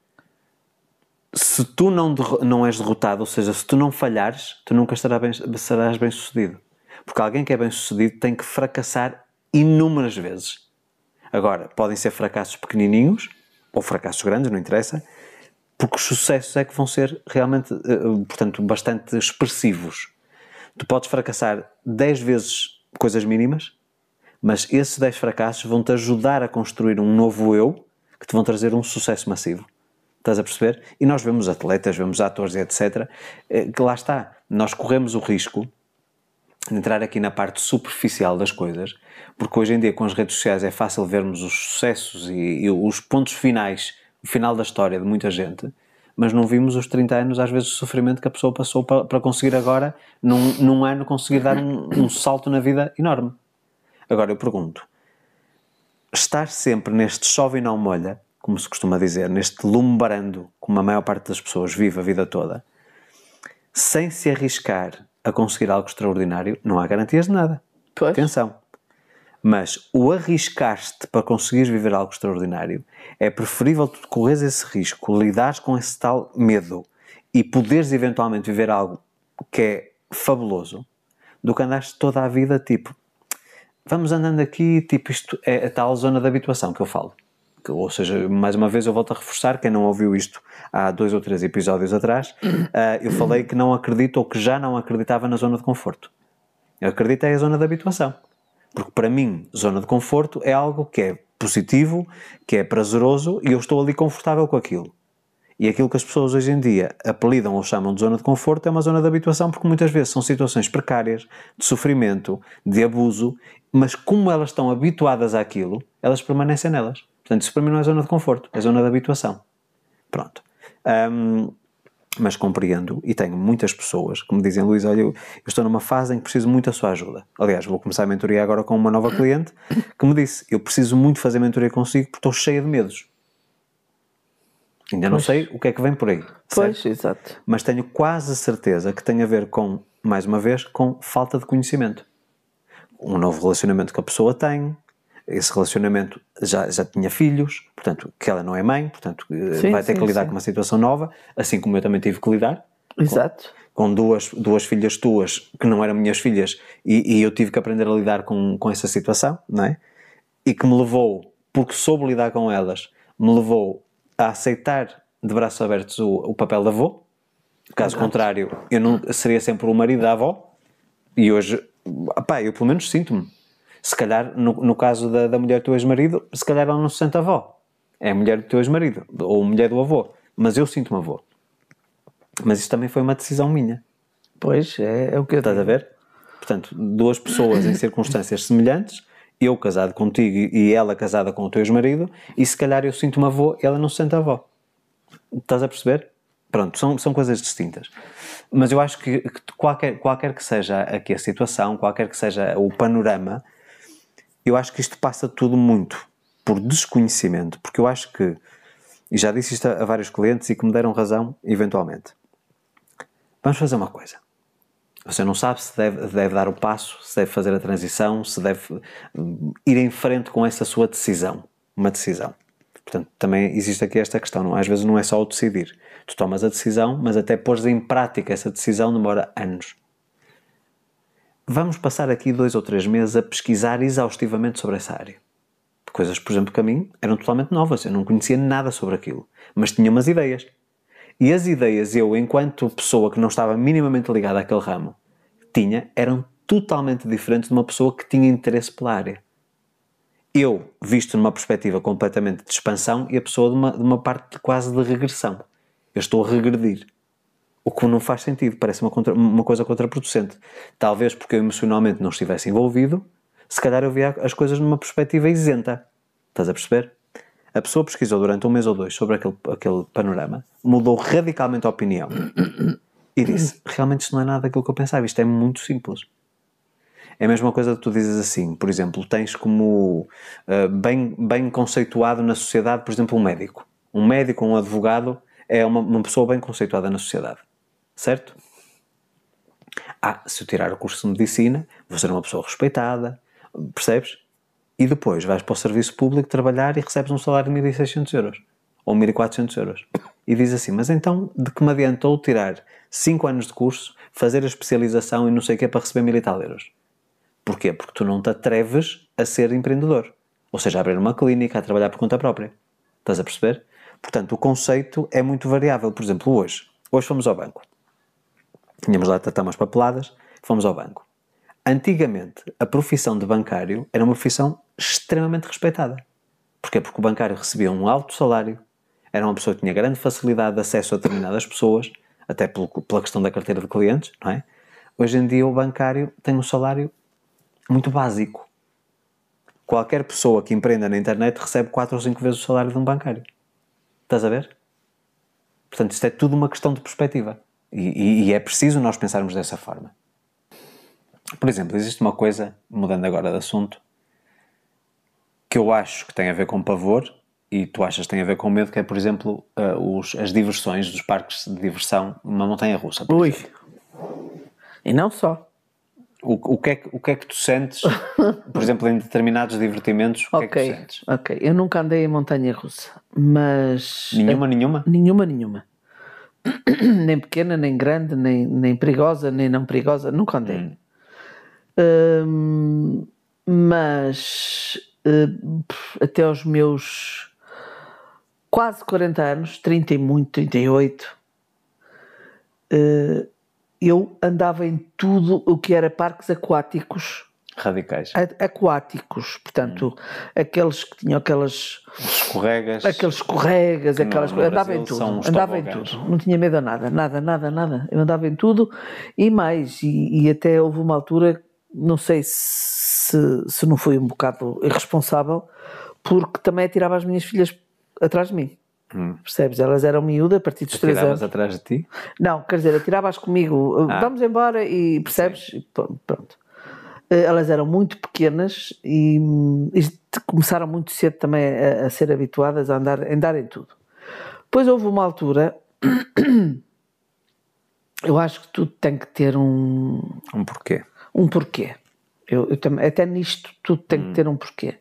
Speaker 1: se tu não és derrotado, ou seja, se tu não falhares, tu nunca serás bem sucedido. Porque alguém que é bem sucedido tem que fracassar inúmeras vezes. Agora, podem ser fracassos pequenininhos ou fracassos grandes, não interessa, porque os sucessos é que vão ser realmente, portanto, bastante expressivos. Tu podes fracassar 10 vezes coisas mínimas, mas esses 10 fracassos vão-te ajudar a construir um novo eu que te vão trazer um sucesso massivo. Estás a perceber? E nós vemos atletas, vemos atores e etc. Que lá está. Nós corremos o risco entrar aqui na parte superficial das coisas, porque hoje em dia com as redes sociais é fácil vermos os sucessos e os pontos finais, o final da história de muita gente, mas não vimos os 30 anos, às vezes, de sofrimento que a pessoa passou para conseguir agora, num ano, conseguir dar um salto na vida enorme. Agora eu pergunto, estar sempre neste chove e não molha, como se costuma dizer, neste lumbrando, como a maior parte das pessoas vive a vida toda, sem se arriscar a conseguir algo extraordinário, não há garantias de nada.
Speaker 2: Pois.
Speaker 1: Atenção. Mas o arriscar-te para conseguires viver algo extraordinário é preferível tu correres esse risco, lidares com esse tal medo e poderes eventualmente viver algo que é fabuloso, do que andares toda a vida tipo, vamos andando aqui, tipo, isto é a tal zona de habituação que eu falo. Ou seja, mais uma vez eu volto a reforçar, quem não ouviu isto há 2 ou 3 episódios atrás, eu falei que não acredito ou que já não acreditava na zona de conforto. Eu acredito é a zona de habituação. Porque para mim, zona de conforto é algo que é positivo, que é prazeroso e eu estou ali confortável com aquilo. E aquilo que as pessoas hoje em dia apelidam ou chamam de zona de conforto é uma zona de habituação porque muitas vezes são situações precárias, de sofrimento, de abuso, mas como elas estão habituadas àquilo, elas permanecem nelas. Portanto, isso para mim não é zona de conforto, é zona de habituação. Pronto. Mas compreendo e tenho muitas pessoas que me dizem, Luís, olha, eu estou numa fase em que preciso muito da sua ajuda. Aliás, vou começar a mentoria agora com uma nova cliente que me disse, eu preciso muito fazer mentoria consigo porque estou cheia de medos. Ainda não sei o que é que vem por aí.
Speaker 2: Pois,
Speaker 1: certo?
Speaker 2: exato.
Speaker 1: Mas tenho quase certeza que tem a ver com, mais uma vez, com falta de conhecimento. Um novo relacionamento que a pessoa tem, esse relacionamento já tinha filhos, portanto, que ela não é mãe, portanto, vai ter que lidar com uma situação nova, assim como eu também tive que lidar.
Speaker 2: Exato.
Speaker 1: Com duas filhas tuas que não eram minhas filhas e eu tive que aprender a lidar com essa situação, não é? E que me levou, porque soube lidar com elas, me levou a aceitar de braços abertos o papel de avô. Caso contrário, eu não seria sempre o marido da avó. E hoje, eu pelo menos sinto-me. Se calhar, no caso da mulher do teu ex-marido, se calhar ela não se sente avó. É a mulher do teu ex-marido, ou a mulher do avô. Mas eu sinto-me avô. Mas isso também foi uma decisão minha.
Speaker 2: Pois, é o que eu
Speaker 1: Estás a ver? Portanto, 2 pessoas em circunstâncias semelhantes, eu casado contigo e ela casada com o teu ex-marido, e se calhar eu sinto-me avô e ela não se sente avó. Estás a perceber? Pronto, são coisas distintas. Mas eu acho que qualquer que seja aqui a situação, qualquer que seja o panorama, eu acho que isto passa tudo muito por desconhecimento, porque eu acho que, e já disse isto a vários clientes e que me deram razão, eventualmente. Vamos fazer uma coisa. Você não sabe se deve dar o passo, se deve fazer a transição, se deve ir em frente com essa sua decisão. Uma decisão. Portanto, também existe aqui esta questão. Não? Às vezes não é só o decidir. Tu tomas a decisão, mas até pôres em prática essa decisão demora anos. Vamos passar aqui 2 ou 3 meses a pesquisar exaustivamente sobre essa área. Coisas, por exemplo, que a mim eram totalmente novas. Eu não conhecia nada sobre aquilo. Mas tinha umas ideias. E as ideias, eu, enquanto pessoa que não estava minimamente ligada àquele ramo, eram totalmente diferentes de uma pessoa que tinha interesse pela área. Eu, visto numa perspectiva completamente de expansão, e a pessoa de uma parte quase de regressão. Eu estou a regredir. O que não faz sentido, parece uma coisa contraproducente. Talvez porque eu emocionalmente não estivesse envolvido, se calhar eu via as coisas numa perspectiva isenta. Estás a perceber? A pessoa pesquisou durante 1 mês ou 2 sobre aquele panorama, mudou radicalmente a opinião e disse, realmente isto não é nada daquilo que eu pensava, isto é muito simples. É a mesma coisa que tu dizes assim, por exemplo, tens como bem conceituado na sociedade, por exemplo, um médico. Um médico, um advogado, é uma pessoa bem conceituada na sociedade. Certo? Se eu tirar o curso de medicina, vou ser uma pessoa respeitada, percebes? E depois vais para o serviço público trabalhar e recebes um salário de 1.600 euros ou 1.400 euros. E diz assim, mas então de que me adiantou tirar 5 anos de curso, fazer a especialização e não sei o que para receber 1.000 e tal euros? Porquê? Porque tu não te atreves a ser empreendedor. Ou seja, a abrir uma clínica, a trabalhar por conta própria. Estás a perceber? Portanto, o conceito é muito variável. Por exemplo, hoje fomos ao banco. Tínhamos lá umas papeladas, fomos ao banco. Antigamente, a profissão de bancário era uma profissão extremamente respeitada. Porquê? Porque o bancário recebia um alto salário, era uma pessoa que tinha grande facilidade de acesso a determinadas pessoas, até pela questão da carteira de clientes, não é? hoje em dia o bancário tem um salário muito básico. Qualquer pessoa que empreenda na internet recebe 4 ou 5 vezes o salário de um bancário. Estás a ver? Portanto, isto é tudo uma questão de perspectiva. E é preciso nós pensarmos dessa forma. Por exemplo, existe uma coisa, mudando agora de assunto, que eu acho que tem a ver com pavor e tu achas que tem a ver com medo, que é, por exemplo, as diversões dos parques de diversão, uma montanha-russa, por exemplo.
Speaker 2: E não só.
Speaker 1: O que é que tu sentes, por exemplo, em determinados divertimentos, o que é que tu sentes?
Speaker 2: Ok, eu nunca andei em montanha-russa, mas...
Speaker 1: Nenhuma?
Speaker 2: Nenhuma. Nem pequena, nem grande, nem perigosa, nem não perigosa, nunca andei. Mas até aos meus quase 40 anos, 30 e muito, 38, eu andava em tudo o que era parques aquáticos.
Speaker 1: Radicais.
Speaker 2: Aquáticos, portanto, aqueles que tinham aquelas...
Speaker 1: Escorregas.
Speaker 2: Aqueles escorregas, andava em
Speaker 1: tudo.
Speaker 2: Não tinha medo a nada. Eu andava em tudo e mais. E até houve uma altura, não sei se não foi um bocado irresponsável, porque também atirava as minhas filhas atrás de mim. Percebes? Elas eram miúdas a partir dos 3 anos.
Speaker 1: Atiravas atrás de ti?
Speaker 2: Não, quer dizer, atiravas comigo, vamos embora e percebes? E pronto. Elas eram muito pequenas e começaram muito cedo também a ser habituadas a andar em tudo. Depois houve uma altura, eu acho que tudo tem que ter um
Speaker 1: porquê.
Speaker 2: Um porquê. Eu também, até nisto tudo tem que ter um porquê.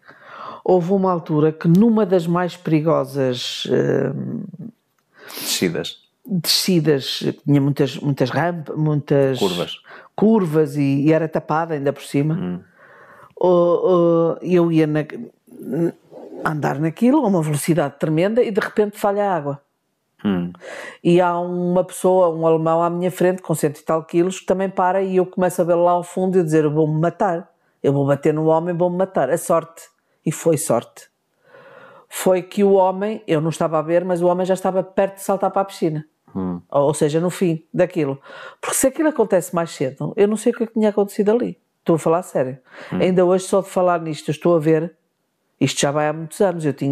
Speaker 2: Houve uma altura que numa das mais perigosas descidas, tinha muitas rampas, muitas curvas e era tapada ainda por cima. Eu ia andar naquilo a uma velocidade tremenda e de repente falha a água. E há uma pessoa, um alemão à minha frente com 100 e tal quilos que também para e eu começo a vê-lo lá ao fundo e a dizer: eu vou-me matar, eu vou bater no homem, vou-me matar. A sorte, e foi sorte, foi que o homem, eu não estava a ver, mas o homem já estava perto de saltar para a piscina. Ou seja, no fim daquilo. Porque se aquilo acontece mais cedo, eu não sei o que tinha acontecido ali. Estou a falar a sério. Ainda hoje, só de falar nisto, eu estou a ver, isto já vai há muitos anos, isto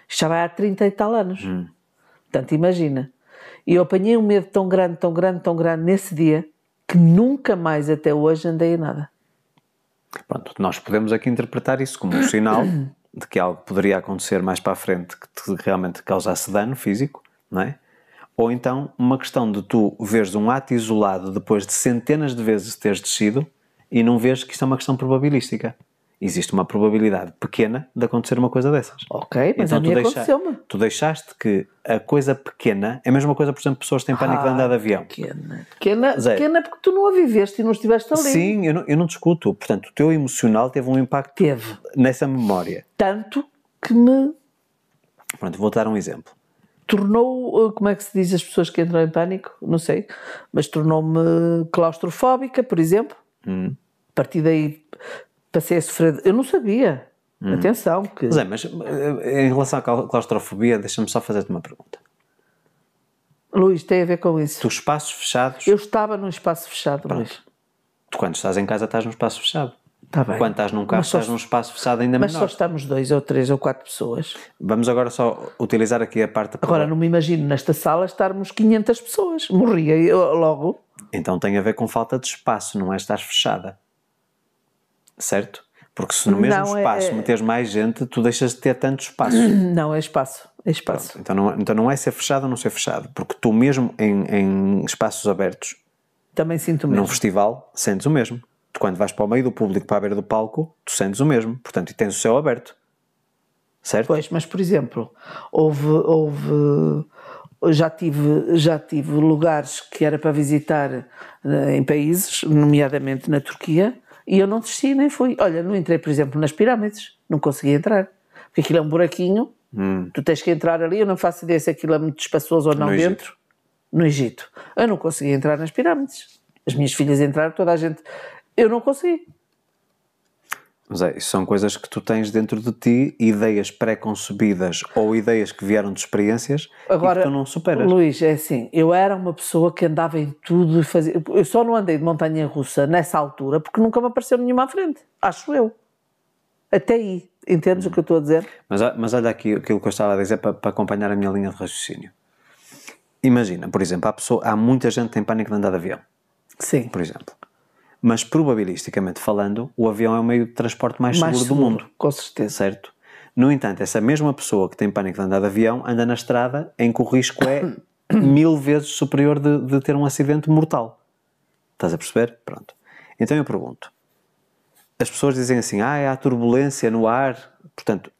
Speaker 2: já vai há 30 e tal anos. Portanto, imagina. E eu apanhei um medo tão grande nesse dia, que nunca mais até hoje andei a nada.
Speaker 1: Pronto, nós podemos aqui interpretar isso como um sinal de que algo poderia acontecer mais para a frente que te realmente causasse dano físico, não é? Ou então uma questão de tu veres um ato isolado depois de centenas de vezes teres descido e não vês que isto é uma questão probabilística. Existe uma probabilidade pequena de acontecer uma coisa dessas.
Speaker 2: Ok, mas então, a mim aconteceu-me.
Speaker 1: Tu deixaste que a coisa pequena... É a mesma coisa, por exemplo, pessoas que têm pânico de andar de avião.
Speaker 2: Pequena porque tu não a viveste e não estiveste ali.
Speaker 1: Sim, eu não discuto. Portanto, o teu emocional teve um impacto nessa memória.
Speaker 2: Tanto que me...
Speaker 1: Pronto, vou dar um exemplo.
Speaker 2: Tornou, como é que se diz as pessoas que entram em pânico? Não sei. Mas tornou-me claustrofóbica, por exemplo. A partir daí... passei a sofrer... Eu não sabia. Atenção.
Speaker 1: Mas em relação à claustrofobia, deixa-me só fazer-te uma pergunta.
Speaker 2: Luís, tem a ver com isso.
Speaker 1: Tu, espaços fechados...
Speaker 2: Eu estava num espaço fechado,
Speaker 1: Pronto.
Speaker 2: Luís.
Speaker 1: Tu, quando estás em casa, estás num espaço fechado.
Speaker 2: Está bem.
Speaker 1: Quando estás num carro, estás num espaço fechado ainda menor.
Speaker 2: Mas só estamos 2 ou 3 ou 4 pessoas.
Speaker 1: Vamos agora só utilizar aqui a parte...
Speaker 2: Agora, não me imagino nesta sala estarmos 500 pessoas. Morria eu logo.
Speaker 1: Então tem a ver com falta de espaço, não é estar fechada. Certo? Porque se no mesmo espaço meteres mais gente, tu deixas de ter tanto espaço.
Speaker 2: Não, é espaço. É espaço.
Speaker 1: Pronto, então não é ser fechado ou não ser fechado. Porque tu mesmo em espaços abertos...
Speaker 2: Também sinto o mesmo.
Speaker 1: Num festival, sentes o mesmo. Tu quando vais para o meio do público, para a beira do palco, tu sentes o mesmo. Portanto, e tens o céu aberto. Certo?
Speaker 2: Pois, mas por exemplo, já tive lugares que era para visitar em países, nomeadamente na Turquia, e eu não desci nem fui. Olha, não entrei, por exemplo, nas pirâmides. Não consegui entrar. Porque aquilo é um buraquinho. Tu tens que entrar ali. Eu não faço ideia se aquilo é muito espaçoso ou não dentro. No Egito. Eu não consegui entrar nas pirâmides. As minhas filhas entraram, toda a gente... Eu não consegui.
Speaker 1: Mas isso são coisas que tu tens dentro de ti, ideias pré-concebidas ou ideias que vieram de experiências
Speaker 2: Agora,
Speaker 1: e que tu não superas.
Speaker 2: Luís, é assim, eu era uma pessoa que andava em tudo e fazia... Eu só não andei de montanha-russa nessa altura porque nunca me apareceu nenhuma à frente, acho eu. Até aí, entendes o que eu estou a dizer?
Speaker 1: Mas olha aqui aquilo que eu estava a dizer para acompanhar a minha linha de raciocínio. Imagina, por exemplo, há muita gente que tem pânico de andar de avião,
Speaker 2: Sim.
Speaker 1: por exemplo. Mas probabilisticamente falando, o avião é o meio de transporte mais seguro do mundo.
Speaker 2: Com certeza.
Speaker 1: Certo? No entanto, essa mesma pessoa que tem pânico de andar de avião anda na estrada em que o risco é 1000 vezes superior de ter um acidente mortal. Estás a perceber? Pronto. Então eu pergunto. As pessoas dizem assim, há turbulência no ar, portanto,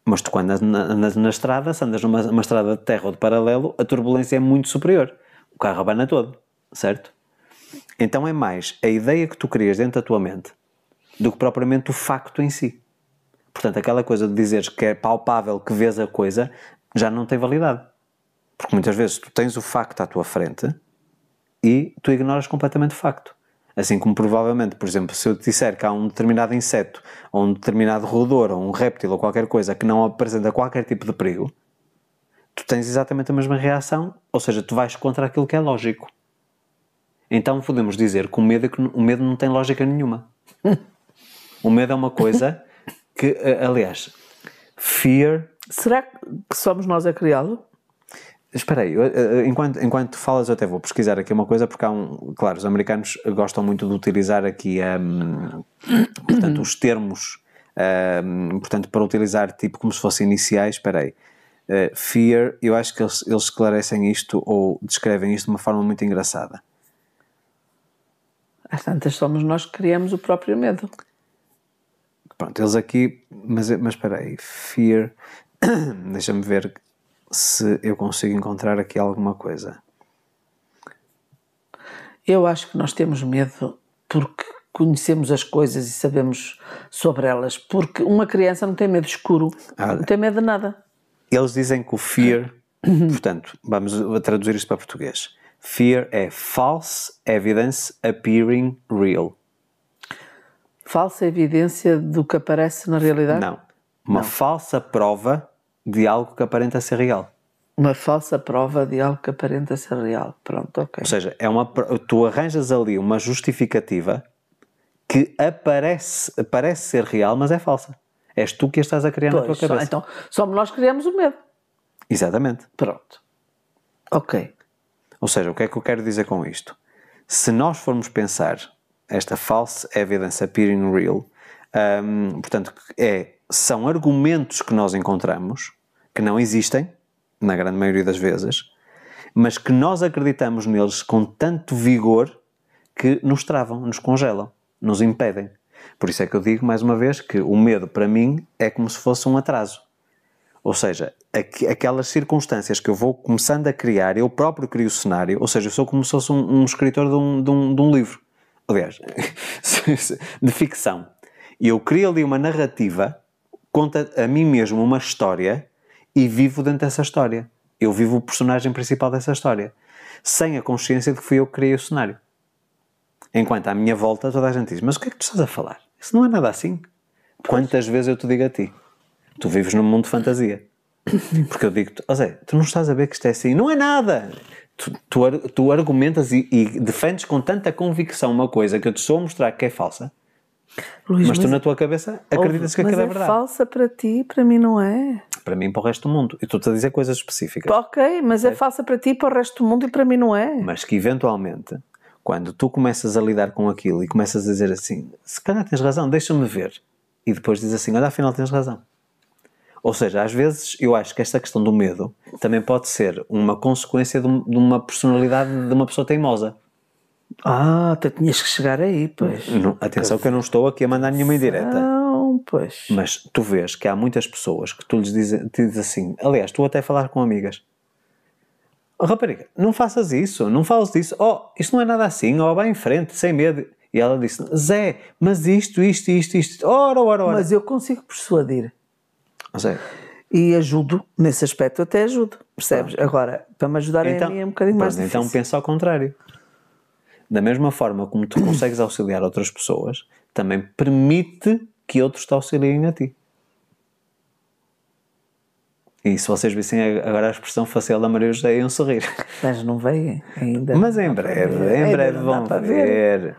Speaker 1: mas tu quando andas na estrada, se andas numa estrada de terra ou de paralelo, a turbulência é muito superior. O carro abana todo, certo? Então é mais a ideia que tu crias dentro da tua mente do que propriamente o facto em si. Portanto, aquela coisa de dizeres que é palpável, que vês a coisa, já não tem validade. Porque muitas vezes tu tens o facto à tua frente e tu ignoras completamente o facto. Assim como provavelmente, por exemplo, se eu te disser que há um determinado inseto, ou um determinado roedor, ou um réptil, ou qualquer coisa que não apresenta qualquer tipo de perigo, tu tens exatamente a mesma reação, ou seja, tu vais contra aquilo que é lógico. Então podemos dizer que o medo não tem lógica nenhuma. O medo é uma coisa que, aliás, fear...
Speaker 2: Será que somos nós a criá-lo?
Speaker 1: Espera aí, enquanto falas eu até vou pesquisar aqui uma coisa, porque claro, os americanos gostam muito de utilizar aqui, portanto, os termos, portanto, para utilizar tipo como se fossem iniciais, espera aí. Fear, eu acho que eles esclarecem isto ou descrevem isto de uma forma muito engraçada.
Speaker 2: Às tantas somos nós que criamos o próprio medo.
Speaker 1: Pronto, eles aqui, mas espera aí, fear, deixa-me ver se eu consigo encontrar aqui alguma coisa.
Speaker 2: Eu acho que nós temos medo porque conhecemos as coisas e sabemos sobre elas. Porque uma criança não tem medo escuro, não tem medo de nada.
Speaker 1: Eles dizem que o fear, portanto, vamos traduzir isto para português. Fear é false evidence appearing real.
Speaker 2: Falsa evidência do que aparece na realidade?
Speaker 1: Não. Uma falsa prova de algo que aparenta ser real.
Speaker 2: Uma falsa prova de algo que aparenta ser real. Pronto, ok.
Speaker 1: Ou seja, tu arranjas ali uma justificativa que parece ser real, mas é falsa. És tu que a estás a criar na tua cabeça.
Speaker 2: Então, somos nós que criamos o medo.
Speaker 1: Exatamente.
Speaker 2: Pronto. Ok.
Speaker 1: Ou seja, o que é que eu quero dizer com isto? Se nós formos pensar esta false evidence appearing real, portanto, são argumentos que nós encontramos que não existem, na grande maioria das vezes, mas que nós acreditamos neles com tanto vigor que nos travam, nos congelam, nos impedem. Por isso é que eu digo, mais uma vez, que o medo, para mim, é como se fosse um atraso. Ou seja, aquelas circunstâncias que eu vou começando a criar, eu próprio crio o cenário, ou seja, eu sou como se fosse um escritor de um livro. Aliás, de ficção. E eu crio ali uma narrativa, conta a mim mesmo uma história e vivo dentro dessa história. Eu vivo o personagem principal dessa história, sem a consciência de que fui eu que criei o cenário. Enquanto à minha volta toda a gente diz, mas o que é que tu estás a falar? Isso não é nada assim. Quantas vezes eu te digo a ti? Tu vives num mundo de fantasia. Porque eu digo-te, Zé, tu não estás a ver que isto é assim? Não é nada! Tu argumentas e defendes com tanta convicção uma coisa que eu te estou a mostrar que é falsa,
Speaker 2: Luís,
Speaker 1: mas tu na tua cabeça acreditas que aquilo é verdade.
Speaker 2: Mas é falsa para ti, para mim não é.
Speaker 1: Para mim e para o resto do mundo. Eu estou-te a dizer coisas específicas.
Speaker 2: Ok, mas é falsa para ti, para o resto do mundo e para mim não é.
Speaker 1: Mas que eventualmente, quando tu começas a lidar com aquilo e começas a dizer assim, se calhar tens razão, deixa-me ver. E depois dizes assim, olha, afinal tens razão. Ou seja, às vezes eu acho que esta questão do medo também pode ser uma consequência de uma personalidade de uma pessoa teimosa.
Speaker 2: Tu tinhas que chegar aí, pois.
Speaker 1: Não, atenção que eu não estou aqui a mandar nenhuma indireta.
Speaker 2: Não, pois.
Speaker 1: Mas tu vês que há muitas pessoas que tu lhes dizes assim, aliás, tu até falar com amigas. Oh, rapariga, não faças isso, não fales disso. Oh, isto não é nada assim, oh, vai em frente, sem medo. E ela disse, Zé, mas isto. Ora.
Speaker 2: Mas eu consigo persuadir.
Speaker 1: Zé.
Speaker 2: E ajudo, nesse aspecto até ajudo, percebes? Pronto. Agora, para me ajudarem a mim é um bocadinho mais difícil.
Speaker 1: Então pensa ao contrário. Da mesma forma como tu consegues auxiliar outras pessoas, também permite que outros te auxiliem a ti. E se vocês vissem agora a expressão facial da Maria José, iam sorrir.
Speaker 2: Mas não veio ainda.
Speaker 1: Mas em breve vão ver.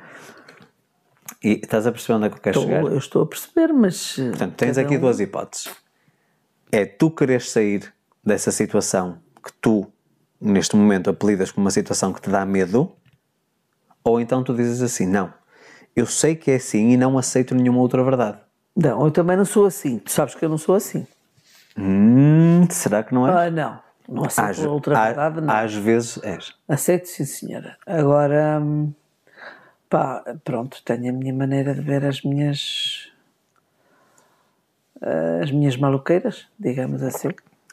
Speaker 1: E estás a perceber onde é que eu quero chegar?
Speaker 2: Eu estou a perceber, mas...
Speaker 1: Portanto, tens aqui duas hipóteses. É tu quereres sair dessa situação que tu, neste momento, apelidas como uma situação que te dá medo, ou então tu dizes assim, não, eu sei que é assim e não aceito nenhuma outra verdade.
Speaker 2: Não, eu também não sou assim. Tu sabes que eu não sou assim.
Speaker 1: Será que não és?
Speaker 2: Não aceito outra verdade, não.
Speaker 1: Às vezes és.
Speaker 2: Aceito, sim, senhora. Agora, pronto, tenho a minha maneira de ver as minhas maluqueiras, digamos assim.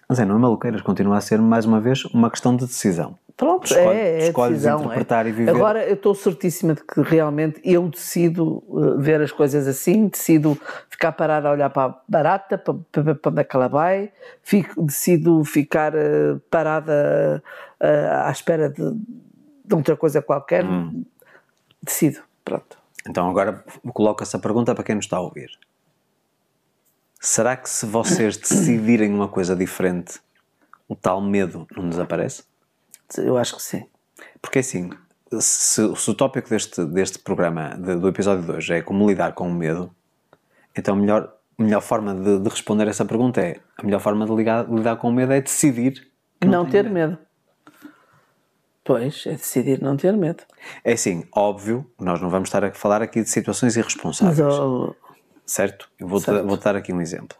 Speaker 1: Mas não é maluqueiras, continua a ser, mais uma vez, uma questão de decisão.
Speaker 2: Pronto,
Speaker 1: escolhes
Speaker 2: decisão,
Speaker 1: interpretar e viver.
Speaker 2: Agora eu estou certíssima de que realmente eu decido ver as coisas assim, decido ficar parada a olhar para a barata, para onde é que ela vai, decido ficar parada à espera de outra coisa qualquer, decido, pronto.
Speaker 1: Então agora coloco essa pergunta para quem nos está a ouvir. Será que se vocês decidirem uma coisa diferente, o tal medo não desaparece?
Speaker 2: Eu acho que sim.
Speaker 1: Porque assim, se o tópico deste programa, do episódio de hoje, é como lidar com o medo, então a melhor forma de responder essa pergunta é, a melhor forma de lidar com o medo é decidir que
Speaker 2: não ter medo. Pois, é decidir não ter medo.
Speaker 1: É assim, óbvio, nós não vamos estar a falar aqui de situações irresponsáveis. Certo? Eu vou dar aqui um exemplo.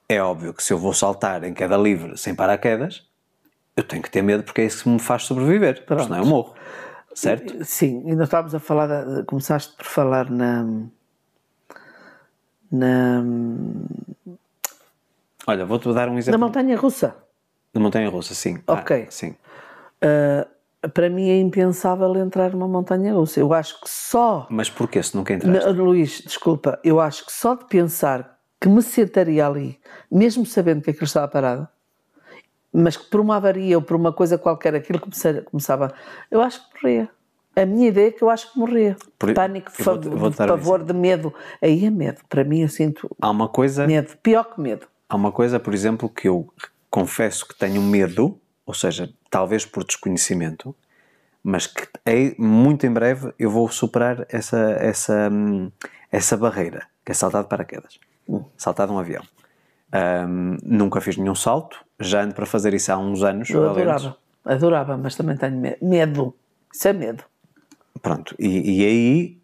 Speaker 1: É óbvio que se eu vou saltar em queda livre sem paraquedas, eu tenho que ter medo porque é isso que me faz sobreviver. Pronto. Senão eu morro. Certo?
Speaker 2: Sim, ainda estávamos a falar, começaste por falar
Speaker 1: Olha, vou-te dar um exemplo.
Speaker 2: Na montanha-russa?
Speaker 1: Na montanha-russa, sim.
Speaker 2: Ok.
Speaker 1: Sim.
Speaker 2: Para mim é impensável entrar numa montanha-russa. Eu acho que só...
Speaker 1: Mas porquê se nunca entraste?
Speaker 2: Luís, desculpa, eu acho que só de pensar que me sentaria ali, mesmo sabendo que aquilo estava parado, mas que por uma avaria ou por uma coisa qualquer aquilo começava, eu acho que morria. A minha ideia é que eu acho que morria. Pânico, pavor, de medo. Aí é medo. Para mim eu sinto medo. Pior que medo.
Speaker 1: Há uma coisa, por exemplo, que eu confesso que tenho medo, ou seja, talvez por desconhecimento, mas que muito em breve eu vou superar essa barreira, que é saltar de paraquedas. Saltar de um avião. Nunca fiz nenhum salto, já ando para fazer isso há uns anos.
Speaker 2: Eu adorava, mas também tenho medo. Isso é medo.
Speaker 1: Pronto, e aí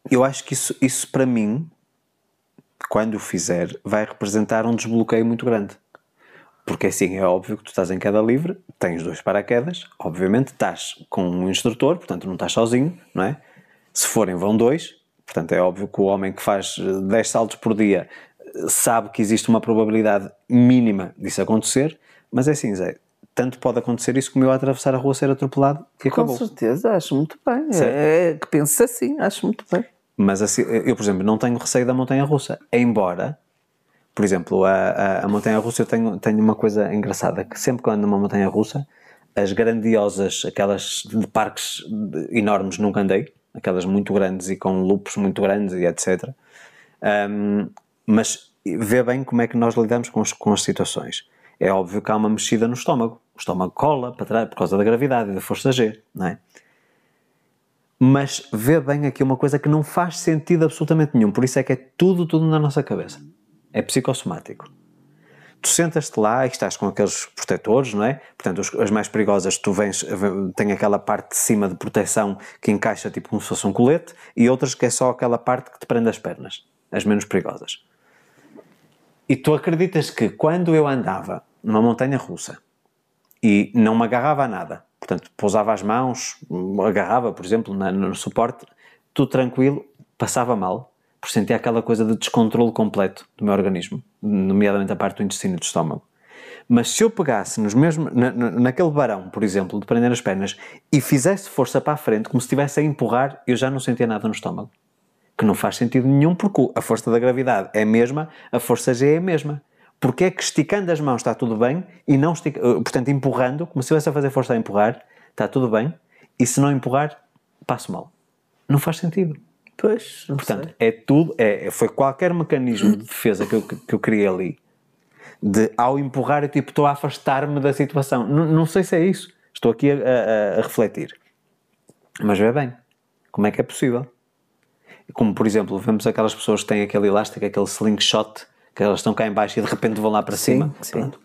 Speaker 1: eu acho que isso para mim, quando o fizer, vai representar um desbloqueio muito grande. Porque assim, é óbvio que tu estás em queda livre, tens 2 paraquedas, obviamente estás com um instrutor, portanto não estás sozinho, não é? Se forem, vão 2, portanto é óbvio que o homem que faz 10 saltos por dia sabe que existe uma probabilidade mínima disso acontecer, mas é assim, Zé, tanto pode acontecer isso como eu atravessar a rua, ser atropelado e acabou.
Speaker 2: Com certeza, acho muito bem. Que penses assim, acho muito bem.
Speaker 1: Mas assim, eu, por exemplo, não tenho receio da montanha-russa, embora... Por exemplo, a montanha-russa, eu tenho uma coisa engraçada, que sempre que ando numa montanha-russa, as grandiosas, aquelas de parques enormes, nunca andei, aquelas muito grandes e com loops muito grandes e etc. Mas vê bem como é que nós lidamos com as situações. É óbvio que há uma mexida no estômago. O estômago cola para trás por causa da gravidade e da força G, não é? Mas vê bem aqui uma coisa que não faz sentido absolutamente nenhum. Por isso é que é tudo na nossa cabeça. É psicossomático. Tu sentas-te lá e estás com aqueles protetores, não é? Portanto, as mais perigosas, tu tem aquela parte de cima de proteção que encaixa tipo como se fosse um colete, e outras que é só aquela parte que te prende as pernas, as menos perigosas. E tu acreditas que quando eu andava numa montanha-russa e não me agarrava a nada, portanto, pousava as mãos, agarrava, por exemplo, no suporte, tudo tranquilo, passava mal, por sentir aquela coisa de descontrole completo do meu organismo, nomeadamente a parte do intestino e do estômago. Mas se eu pegasse naquele varão, por exemplo, de prender as pernas, e fizesse força para a frente, como se estivesse a empurrar, eu já não sentia nada no estômago. Que não faz sentido nenhum, porque a força da gravidade é a mesma, a força G é a mesma. Porque é que esticando as mãos está tudo bem, e não portanto, empurrando, como se estivesse a fazer força a empurrar, está tudo bem, e se não empurrar, passo mal. Não faz sentido.
Speaker 2: Pois, não
Speaker 1: Portanto,
Speaker 2: sei.
Speaker 1: é tudo, foi qualquer mecanismo de defesa que eu criei ali, de ao empurrar, eu tipo, estou a afastar-me da situação. Não sei se é isso. Estou aqui a refletir. Mas vê bem, como é que é possível? Como, por exemplo, vemos aquelas pessoas que têm aquele elástico, aquele slingshot, que elas estão cá em baixo e de repente vão lá para cima.
Speaker 2: Sim.
Speaker 1: Pronto.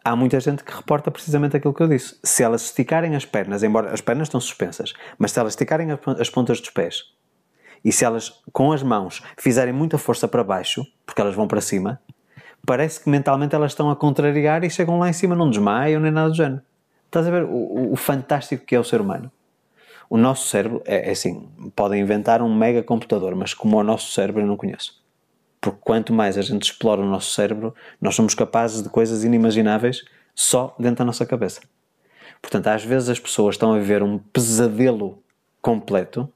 Speaker 1: Há muita gente que reporta precisamente aquilo que eu disse. Se elas esticarem as pernas, embora as pernas estão suspensas, mas se elas esticarem as pontas dos pés e se elas, com as mãos, fizerem muita força para baixo, porque elas vão para cima, parece que mentalmente elas estão a contrariar e chegam lá em cima, não desmaiam nem nada do género. Estás a ver o fantástico que é o ser humano? O nosso cérebro, é assim, podem inventar um mega computador, mas como o nosso cérebro eu não conheço. Porque quanto mais a gente explora o nosso cérebro, nós somos capazes de coisas inimagináveis só dentro da nossa cabeça. Portanto, às vezes as pessoas estão a viver um pesadelo completo,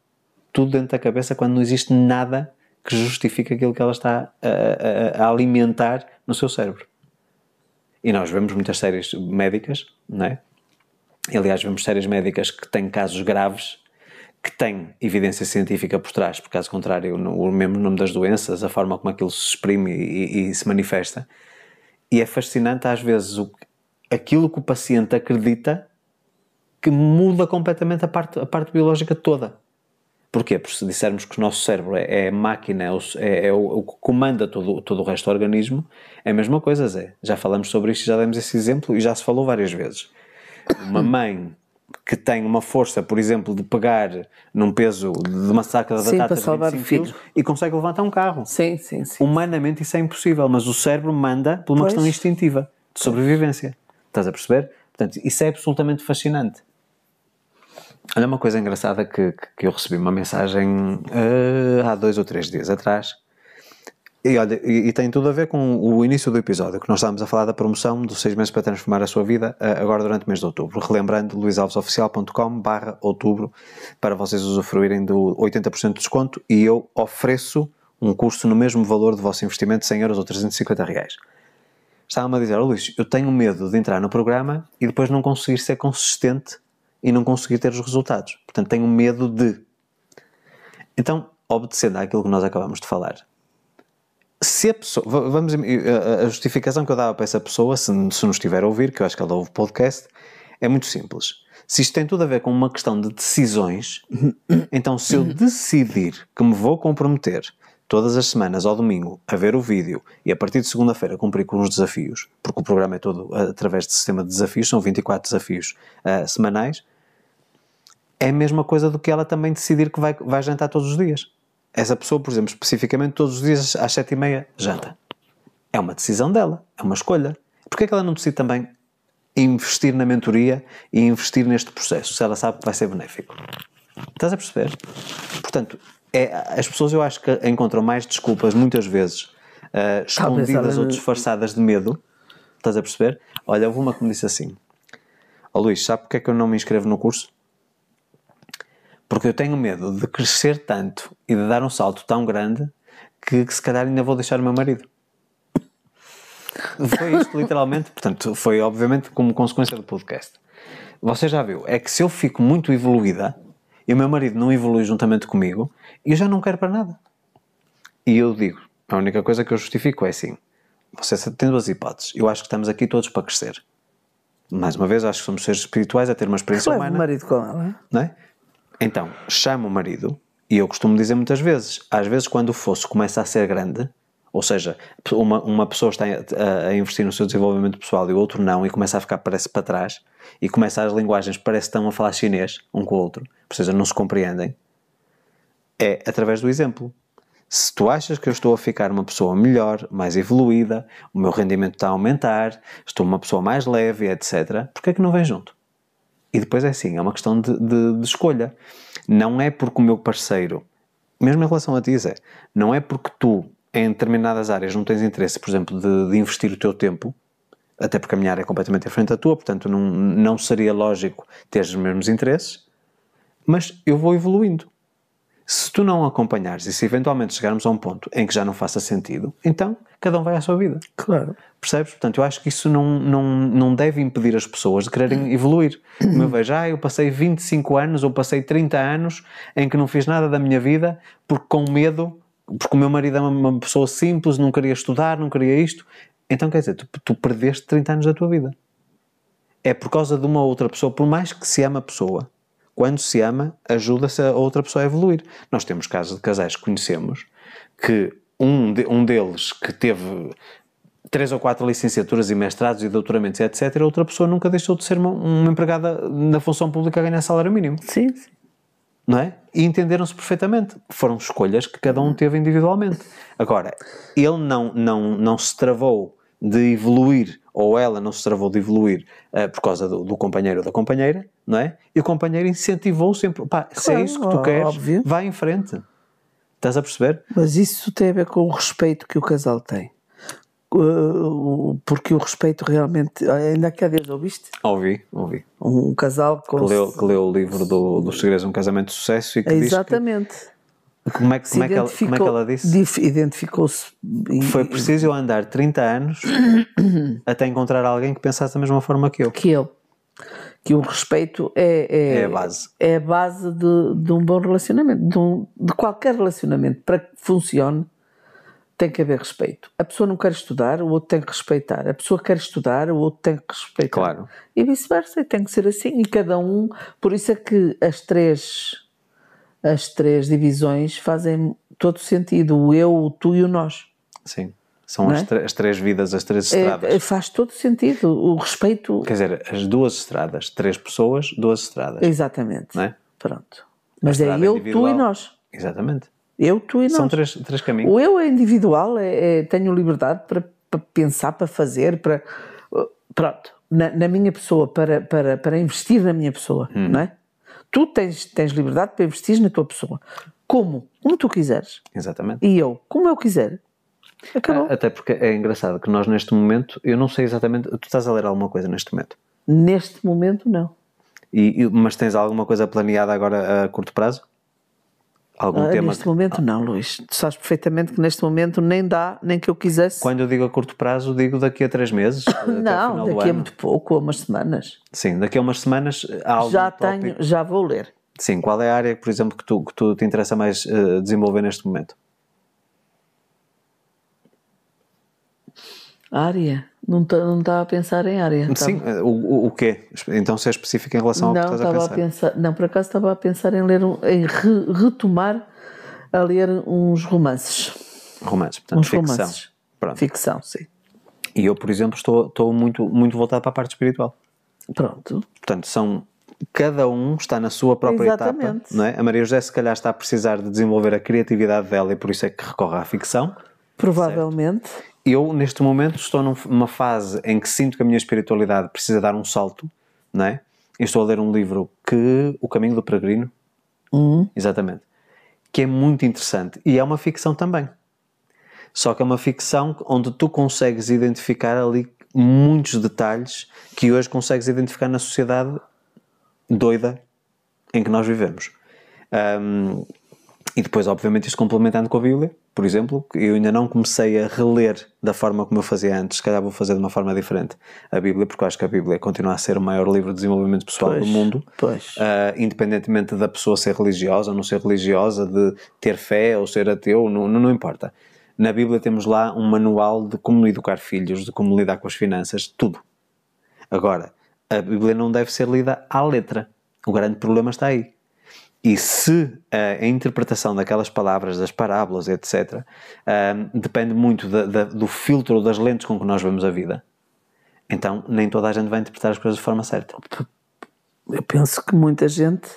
Speaker 1: tudo dentro da cabeça, quando não existe nada que justifique aquilo que ela está a alimentar no seu cérebro. E nós vemos muitas séries médicas, não é? Aliás, vemos séries médicas que têm casos graves, que têm evidência científica por trás, porque caso contrário, o mesmo nome das doenças, a forma como aquilo se exprime e se manifesta. E é fascinante às vezes aquilo que o paciente acredita que muda completamente a parte biológica toda. Porquê? Porque se dissermos que o nosso cérebro é a máquina, é o que comanda todo o resto do organismo, é a mesma coisa, Zé. Já falamos sobre isto, já demos esse exemplo e já se falou várias vezes. Uma mãe que tem uma força, por exemplo, de pegar num peso de uma saca de batatas de 25 quilos e consegue levantar um carro.
Speaker 2: Sim.
Speaker 1: Humanamente isso é impossível, mas o cérebro manda por uma questão instintiva, de sobrevivência. Estás a perceber? Portanto, isso é absolutamente fascinante. Olha uma coisa engraçada que eu recebi uma mensagem há 2 ou 3 dias atrás. E olha, e tem tudo a ver com o início do episódio, que nós estávamos a falar da promoção dos 6 meses para transformar a sua vida, agora durante o mês de outubro. Relembrando, luisalvesoficial.com/outubro, para vocês usufruírem do 80% de desconto, e eu ofereço um curso no mesmo valor do vosso investimento, de 100 euros ou 350 reais. Estava-me a dizer, Luís, eu tenho medo de entrar no programa e depois não conseguir ser consistente e não conseguir ter os resultados. Portanto, tenho medo de... Então, obedecendo àquilo que nós acabamos de falar, se a pessoa, a justificação que eu dava para essa pessoa, se nos estiver a ouvir, que eu acho que ela ouve o podcast, é muito simples. Se isto tem tudo a ver com uma questão de decisões, então se eu decidir que me vou comprometer todas as semanas ao domingo a ver o vídeo e a partir de segunda-feira cumprir com os desafios, porque o programa é todo através de sistema de desafios, são 24 desafios semanais, é a mesma coisa do que ela também decidir que vai jantar todos os dias. Essa pessoa, por exemplo, especificamente todos os dias às 7h30 janta. É uma decisão dela, é uma escolha. Porquê é que ela não decide também investir na mentoria e investir neste processo, se ela sabe que vai ser benéfico? Estás a perceber? Portanto, as pessoas eu acho que encontram mais desculpas muitas vezes escondidas ou disfarçadas de medo. Estás a perceber? Olha, houve uma que me disse assim: Luís, sabe porque é que eu não me inscrevo no curso? Porque eu tenho medo de crescer tanto e de dar um salto tão grande que se calhar ainda vou deixar o meu marido. Foi isto, literalmente. Portanto, foi obviamente como consequência do podcast. Você já viu, é que se eu fico muito evoluída e o meu marido não evolui juntamente comigo, eu já não quero para nada. E eu digo, a única coisa que eu justifico é assim: você tem 2 hipóteses. Eu acho que estamos aqui todos para crescer. Mais uma vez, acho que somos seres espirituais a ter uma experiência humana.
Speaker 2: Leva o marido com ela,
Speaker 1: não é? Então, chama o marido, e eu costumo dizer muitas vezes, às vezes quando o fosso começa a ser grande, ou seja, uma pessoa está a investir no seu desenvolvimento pessoal e o outro não, e começa a ficar, parece, para trás, e começa as linguagens, parece que estão a falar chinês um com o outro, ou seja, não se compreendem, é através do exemplo. Se tu achas que eu estou a ficar uma pessoa melhor, mais evoluída, o meu rendimento está a aumentar, estou uma pessoa mais leve, etc., porquê é que não vem junto? E depois é assim, é uma questão de escolha. Não é porque o meu parceiro, mesmo em relação a ti, Zé, não é porque tu, em determinadas áreas, não tens interesse, por exemplo, de investir o teu tempo, até porque a minha área é completamente diferente da tua, portanto não seria lógico teres os mesmos interesses, mas eu vou evoluindo. Se tu não acompanhares e se eventualmente chegarmos a um ponto em que já não faça sentido, então cada um vai à sua vida.
Speaker 2: Claro.
Speaker 1: Percebes? Portanto, eu acho que isso não deve impedir as pessoas de quererem evoluir. Como eu vejo, eu passei 25 anos ou passei 30 anos em que não fiz nada da minha vida porque com medo, porque o meu marido é uma pessoa simples, não queria estudar, não queria isto. Então, quer dizer, tu perdeste 30 anos da tua vida. É por causa de uma outra pessoa, por mais que se ama a pessoa, quando se ama, ajuda-se a outra pessoa a evoluir. Nós temos casos de casais que conhecemos que um deles que teve 3 ou 4 licenciaturas e mestrados e doutoramentos, etc., a outra pessoa nunca deixou de ser uma empregada na função pública a ganhar salário mínimo.
Speaker 2: Sim, sim.
Speaker 1: Não é? E entenderam-se perfeitamente. Foram escolhas que cada um teve individualmente. Agora, ele não se travou de evoluir, ou ela não se travou de evoluir por causa do companheiro ou da companheira, não é? E o companheiro incentivou sempre, se é isso que tu queres,
Speaker 2: óbvio.
Speaker 1: vai em frente. Estás a perceber?
Speaker 2: Mas isso tem a ver com o respeito que o casal tem. Porque o respeito realmente... Ainda há dias ouviste?
Speaker 1: Ouvi.
Speaker 2: Um casal com...
Speaker 1: Que leu o livro dos Segredos de um Casamento de Sucesso e que
Speaker 2: Exatamente.
Speaker 1: Diz que, como é que ela disse?
Speaker 2: Identificou-se.
Speaker 1: Foi preciso eu andar 30 anos até encontrar alguém que pensasse da mesma forma que eu.
Speaker 2: Que o respeito é
Speaker 1: a base.
Speaker 2: É a base de um bom relacionamento, de qualquer relacionamento. Para que funcione, tem que haver respeito. A pessoa não quer estudar, o outro tem que respeitar. A pessoa quer estudar, o outro tem que respeitar.
Speaker 1: Claro.
Speaker 2: E vice-versa, e tem que ser assim. E cada um... Por isso é que as três divisões fazem todo sentido. O eu, o tu e o nós.
Speaker 1: Sim. São as três vidas, as três estradas.
Speaker 2: Faz todo sentido. O respeito...
Speaker 1: Quer dizer, as 2 estradas. 3 pessoas, 2 estradas.
Speaker 2: Exatamente.
Speaker 1: Não é?
Speaker 2: Pronto. Mas é eu, tu e nós.
Speaker 1: Exatamente.
Speaker 2: Eu, tu e nós.
Speaker 1: São três caminhos.
Speaker 2: O eu é individual, tenho liberdade para pensar, para fazer, pronto, na minha pessoa, para investir na minha pessoa, não é? Tu tens liberdade para investir na tua pessoa. Como tu quiseres.
Speaker 1: Exatamente.
Speaker 2: E eu, como eu quiser. Acabou.
Speaker 1: Até porque é engraçado que nós neste momento, eu não sei exatamente, tu estás a ler alguma coisa neste momento?
Speaker 2: Neste momento não.
Speaker 1: Mas tens alguma coisa planeada agora a curto prazo? Algum tema?
Speaker 2: Neste momento não, Luís. Tu sabes perfeitamente que neste momento nem dá, nem que eu quisesse.
Speaker 1: Quando eu digo a curto prazo, digo daqui a 3 meses?
Speaker 2: Não, daqui a muito pouco, a umas semanas.
Speaker 1: Sim, daqui a umas semanas há algum tópico?
Speaker 2: Já vou ler.
Speaker 1: Sim, qual é a área, por exemplo, que tu te interessa mais desenvolver neste momento?
Speaker 2: Área? Não estava a pensar em área.
Speaker 1: Sim, o quê? Então se é específico em relação ao que estás a pensar.
Speaker 2: Não, por acaso estava a pensar em ler, retomar a ler uns romances.
Speaker 1: Romances, portanto,
Speaker 2: uns
Speaker 1: ficção.
Speaker 2: Romances.
Speaker 1: Pronto.
Speaker 2: Ficção, sim.
Speaker 1: E eu, por exemplo, estou muito, muito voltado para a parte espiritual.
Speaker 2: Pronto.
Speaker 1: Portanto, cada um está na sua própria etapa. Não é? A Maria José, se calhar, está a precisar de desenvolver a criatividade dela e por isso é que recorre à ficção.
Speaker 2: Provavelmente.
Speaker 1: Certo? Eu, neste momento, estou numa fase em que sinto que a minha espiritualidade precisa dar um salto, não é? Eu estou a ler um livro O Caminho do Peregrino, exatamente, que é muito interessante e é uma ficção também. Só que é uma ficção onde tu consegues identificar ali muitos detalhes que hoje consegues identificar na sociedade doida em que nós vivemos. E depois, obviamente, isto complementando com a Bíblia, por exemplo, eu ainda não comecei a reler da forma como eu fazia antes, se calhar vou fazer de uma forma diferente a Bíblia, porque eu acho que a Bíblia continua a ser o maior livro de desenvolvimento pessoal do mundo, independentemente da pessoa ser religiosa ou não ser religiosa, de ter fé ou ser ateu, não importa. Na Bíblia temos lá um manual de como educar filhos, de como lidar com as finanças, tudo. Agora, a Bíblia não deve ser lida à letra. O grande problema está aí. E se a interpretação daquelas palavras, das parábolas, etc., depende muito do filtro ou das lentes com que nós vemos a vida, então nem toda a gente vai interpretar as coisas de forma certa.
Speaker 2: Eu penso que muita gente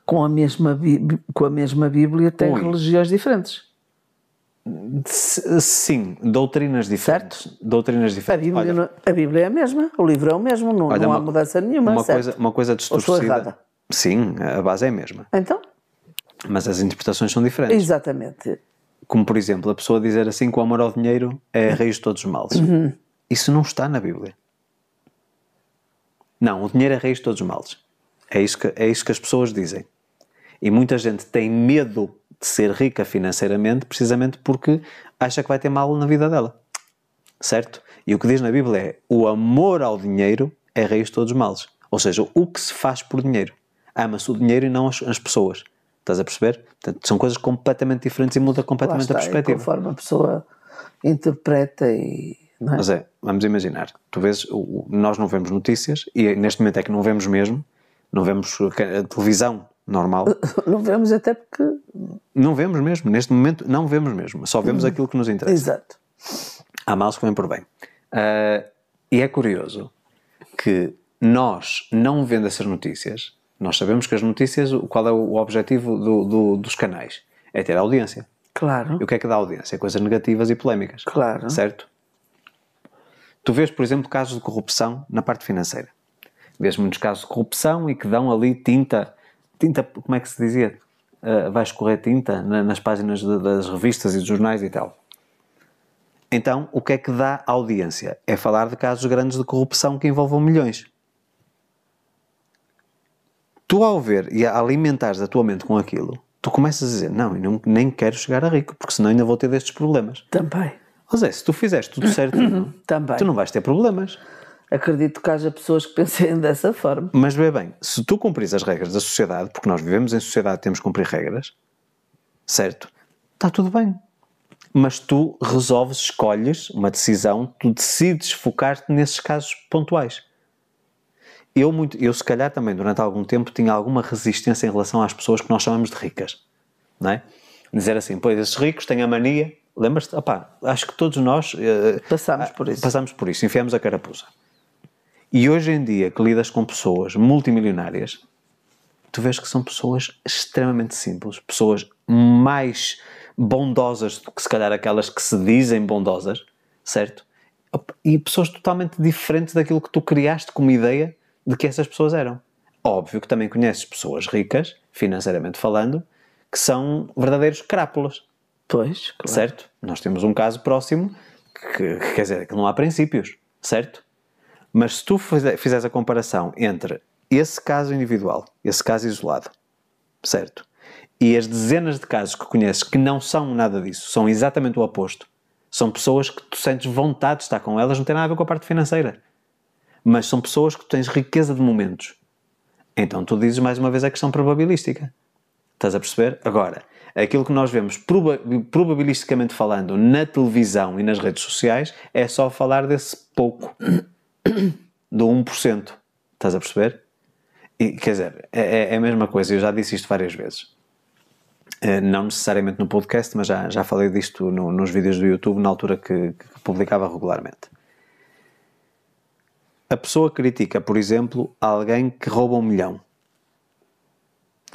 Speaker 2: com a mesma Bíblia tem religiões diferentes.
Speaker 1: Sim, doutrinas diferentes.
Speaker 2: Certo?
Speaker 1: Doutrinas diferentes.
Speaker 2: A Bíblia é a mesma, o livro é o mesmo, não há mudança nenhuma.
Speaker 1: Uma coisa distorcida.
Speaker 2: Ou sou errada?
Speaker 1: Sim, a base é a mesma.
Speaker 2: Então?
Speaker 1: Mas as interpretações são diferentes.
Speaker 2: Exatamente.
Speaker 1: Como, por exemplo, a pessoa dizer assim que o amor ao dinheiro é a raiz de todos os males. Isso não está na Bíblia. Não, o dinheiro é a raiz de todos os males. É isso que as pessoas dizem. E muita gente tem medo de ser rica financeiramente precisamente porque acha que vai ter mal na vida dela. Certo? E o que diz na Bíblia é: o amor ao dinheiro é raiz de todos os males. Ou seja, o que se faz por dinheiro. Ama-se o dinheiro e não as pessoas. Estás a perceber? Portanto, são coisas completamente diferentes e muda completamente a perspectiva.
Speaker 2: Conforme a pessoa interpreta e... Não é?
Speaker 1: Mas vamos imaginar. Tu vês, nós não vemos notícias e neste momento é que não vemos mesmo. Não vemos a televisão normal.
Speaker 2: Não vemos até porque...
Speaker 1: Não vemos mesmo. Neste momento não vemos mesmo. Só vemos aquilo que nos interessa.
Speaker 2: Exato.
Speaker 1: Há males que vêm por bem. E é curioso que nós, não vendo essas notícias, nós sabemos que as notícias, qual é o objetivo dos canais? É ter audiência.
Speaker 2: Claro.
Speaker 1: E o que é que dá audiência? Coisas negativas e polémicas.
Speaker 2: Claro.
Speaker 1: Certo? Tu vês, por exemplo, casos de corrupção na parte financeira. Vês muitos casos de corrupção e que dão ali tinta, como é que se dizia? Vai escorrer tinta nas páginas das revistas e dos jornais e tal. Então, o que é que dá audiência? É falar de casos grandes de corrupção que envolvam milhões. Tu, ao ver e a alimentares a tua mente com aquilo, tu começas a dizer: não, eu nem quero chegar a rico, porque senão ainda vou ter destes problemas.
Speaker 2: Também.
Speaker 1: Ou seja, se tu fizeres tudo certinho,
Speaker 2: Também.
Speaker 1: tu não vais ter problemas.
Speaker 2: Acredito que haja pessoas que pensem dessa forma.
Speaker 1: Mas vê bem, se tu cumprires as regras da sociedade, porque nós vivemos em sociedade, temos que cumprir regras, certo? Está tudo bem. Mas tu resolves, escolhes uma decisão, tu decides focar-te nesses casos pontuais. Eu se calhar também durante algum tempo tinha alguma resistência em relação às pessoas que nós chamamos de ricas, não é? Dizer assim: pois esses ricos têm a mania, lembras-te? Acho que todos nós passamos por isso, enfiamos a carapuça. E hoje em dia que lidas com pessoas multimilionárias, tu vês que são pessoas extremamente simples, pessoas mais bondosas do que se calhar aquelas que se dizem bondosas, certo? E pessoas totalmente diferentes daquilo que tu criaste como ideia de que essas pessoas eram. Óbvio que também conheces pessoas ricas, financeiramente falando, que são verdadeiros crápulas.
Speaker 2: Pois, claro.
Speaker 1: Certo? Nós temos um caso próximo que quer dizer que não há princípios, certo? Mas se tu fizeres a comparação entre esse caso individual, esse caso isolado, certo? E as dezenas de casos que conheces que não são nada disso, são exatamente o oposto. São pessoas que tu sentes vontade de estar com elas, não tem nada a ver com a parte financeira. Mas são pessoas que tu tens riqueza de momentos. Então tu dizes mais uma vez a questão probabilística. Estás a perceber? Agora, aquilo que nós vemos probabilisticamente falando na televisão e nas redes sociais é só falar desse pouco. Do 1%. Estás a perceber? E, quer dizer, é a mesma coisa. Eu já disse isto várias vezes. Não necessariamente no podcast, mas já falei disto nos vídeos do YouTube na altura que publicava regularmente. A pessoa critica, por exemplo, alguém que rouba 1 milhão.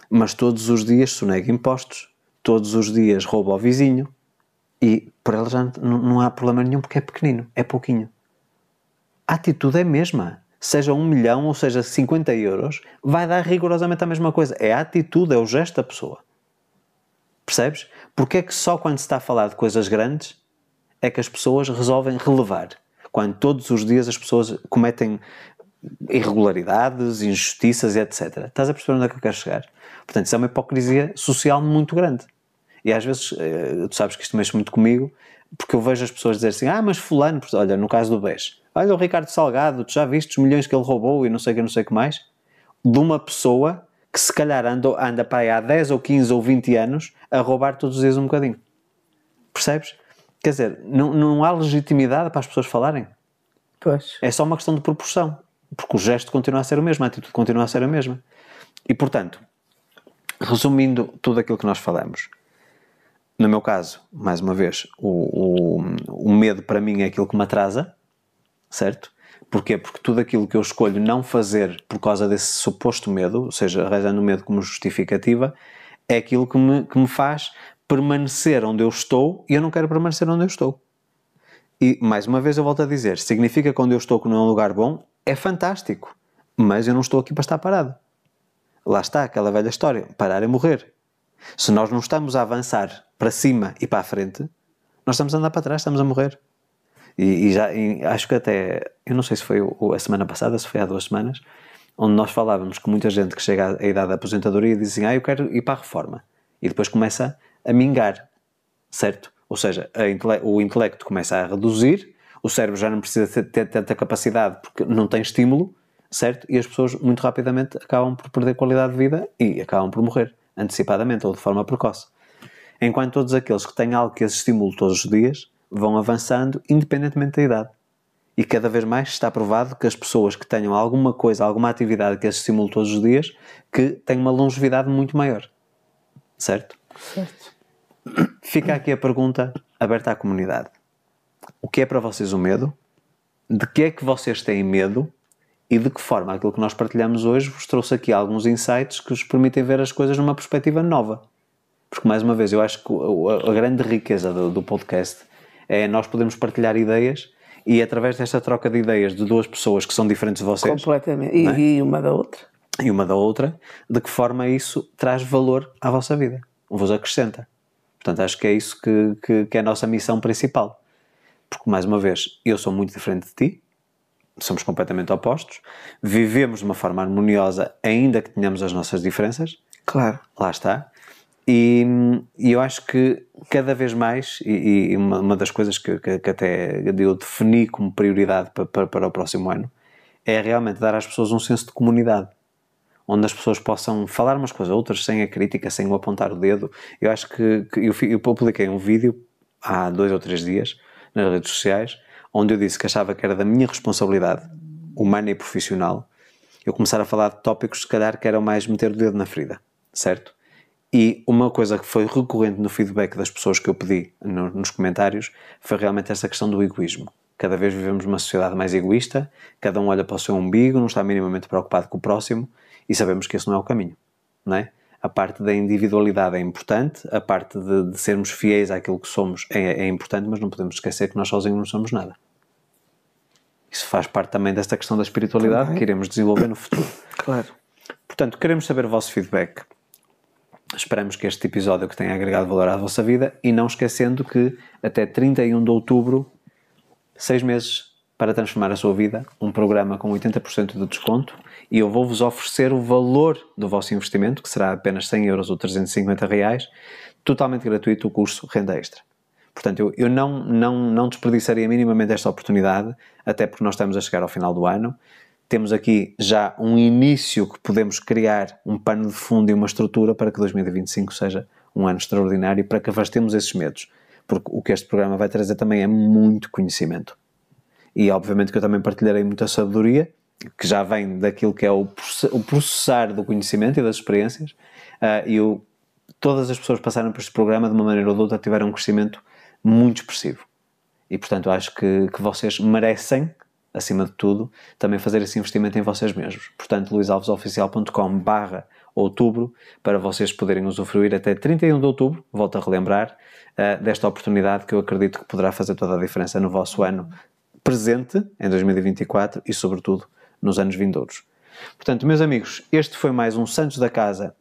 Speaker 1: Mas todos os dias sonega impostos, todos os dias rouba ao vizinho e por ela já não há problema nenhum porque é pequenino, é pouquinho. A atitude é a mesma. Seja 1 milhão ou seja 50 euros, vai dar rigorosamente a mesma coisa. É a atitude, é o gesto da pessoa. Percebes? Porque é que só quando se está a falar de coisas grandes é que as pessoas resolvem relevar? Quando todos os dias as pessoas cometem irregularidades, injustiças e etc. Estás a perceber onde é que eu quero chegar? Portanto, isso é uma hipocrisia social muito grande. E às vezes, tu sabes que isto mexe muito comigo, porque eu vejo as pessoas dizer assim: mas fulano, olha, no caso do BES, olha o Ricardo Salgado, tu já viste os milhões que ele roubou e não sei o que mais? De uma pessoa que se calhar anda para aí há 10 ou 15 ou 20 anos a roubar todos os dias um bocadinho. Percebes? Quer dizer, não há legitimidade para as pessoas falarem.
Speaker 2: Pois.
Speaker 1: É só uma questão de proporção. Porque o gesto continua a ser o mesmo, a atitude continua a ser a mesma. E, portanto, resumindo tudo aquilo que nós falamos, no meu caso, mais uma vez, o medo para mim é aquilo que me atrasa, certo? Porquê? Porque tudo aquilo que eu escolho não fazer por causa desse suposto medo, ou seja, arranjando o medo como justificativa, é aquilo que me faz permanecer onde eu estou e eu não quero permanecer onde eu estou. E, mais uma vez, eu volto a dizer, significa que onde eu estou que não é um lugar bom, é fantástico, mas eu não estou aqui para estar parado. Lá está aquela velha história, parar é morrer. Se nós não estamos a avançar para cima e para a frente, nós estamos a andar para trás, estamos a morrer. E acho que até, eu não sei se foi a semana passada, se foi há 2 semanas, onde nós falávamos que muita gente que chega à idade da aposentadoria diz assim, eu quero ir para a reforma. E depois começa a mingar, certo? Ou seja, o intelecto começa a reduzir, o cérebro já não precisa ter tanta capacidade porque não tem estímulo, certo? E as pessoas muito rapidamente acabam por perder qualidade de vida e acabam por morrer antecipadamente ou de forma precoce. Enquanto todos aqueles que têm algo que as estimule todos os dias vão avançando independentemente da idade. E cada vez mais está provado que as pessoas que tenham alguma coisa, alguma atividade que as estimule todos os dias, que têm uma longevidade muito maior. Certo?
Speaker 2: Certo.
Speaker 1: Fica aqui a pergunta aberta à comunidade. O que é para vocês o medo? De que é que vocês têm medo? E de que forma aquilo que nós partilhamos hoje vos trouxe aqui alguns insights que vos permitem ver as coisas numa perspectiva nova. Porque, mais uma vez, eu acho que a grande riqueza do podcast é nós podermos partilhar ideias e, através desta troca de ideias de duas pessoas que são diferentes de vocês...
Speaker 2: Completamente. E uma da outra.
Speaker 1: E uma da outra, de que forma isso traz valor à vossa vida, vos acrescenta. Portanto, acho que é isso que é a nossa missão principal. Porque, mais uma vez, eu sou muito diferente de ti, somos completamente opostos, vivemos de uma forma harmoniosa, ainda que tenhamos as nossas diferenças.
Speaker 2: Claro.
Speaker 1: Lá está. E eu acho que cada vez mais, e uma das coisas que até eu defini como prioridade para o próximo ano, é realmente dar às pessoas um senso de comunidade, onde as pessoas possam falar umas com as outras sem a crítica, sem o apontar o dedo. Eu acho que eu publiquei um vídeo há 2 ou 3 dias nas redes sociais, onde eu disse que achava que era da minha responsabilidade humana e profissional eu começar a falar de tópicos, se calhar, que eram mais meter o dedo na ferida, certo? E uma coisa que foi recorrente no feedback das pessoas que eu pedi nos comentários foi realmente essa questão do egoísmo. Cada vez vivemos numa sociedade mais egoísta, cada um olha para o seu umbigo, não está minimamente preocupado com o próximo, e sabemos que esse não é o caminho, não é? A parte da individualidade é importante, a parte de sermos fiéis àquilo que somos é importante, mas não podemos esquecer que nós sozinhos não somos nada. Isso faz parte também desta questão da espiritualidade
Speaker 2: também.
Speaker 1: Que iremos desenvolver no futuro.
Speaker 2: Claro.
Speaker 1: Portanto, queremos saber o vosso feedback. Esperamos que este episódio que tenha agregado valor à vossa vida e não esquecendo que até 31 de outubro, 6 meses para transformar a sua vida, um programa com 80% de desconto e eu vou-vos oferecer o valor do vosso investimento, que será apenas 100 euros ou 350 reais, totalmente gratuito o curso Renda Extra. Portanto, eu não desperdiçaria minimamente esta oportunidade, até porque nós estamos a chegar ao final do ano. Temos aqui já um início que podemos criar um pano de fundo e uma estrutura para que 2025 seja um ano extraordinário e para que afastemos esses medos. Porque o que este programa vai trazer também é muito conhecimento. E obviamente que eu também partilharei muita sabedoria, que já vem daquilo que é o processar do conhecimento e das experiências. Todas as pessoas que passaram por este programa, de uma maneira ou de outra, tiveram um crescimento muito expressivo. E portanto acho que vocês merecem, acima de tudo, também fazer esse investimento em vocês mesmos. Portanto, luisalvesoficial.com/outubro para vocês poderem usufruir até 31 de outubro, volto a relembrar, desta oportunidade que eu acredito que poderá fazer toda a diferença no vosso ano presente, em 2024 e sobretudo nos anos vindouros. Portanto, meus amigos, este foi mais um Santos da Casa.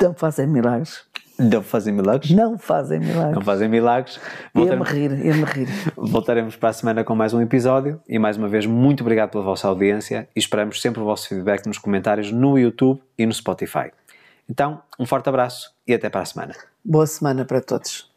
Speaker 2: Não fazem milagres.
Speaker 1: Não fazem milagres?
Speaker 2: Não fazem milagres.
Speaker 1: Não fazem milagres.
Speaker 2: Ia-me rir.
Speaker 1: Voltaremos para a semana com mais um episódio e mais uma vez muito obrigado pela vossa audiência e esperamos sempre o vosso feedback nos comentários no YouTube e no Spotify. Então, um forte abraço e até para a semana.
Speaker 2: Boa semana para todos.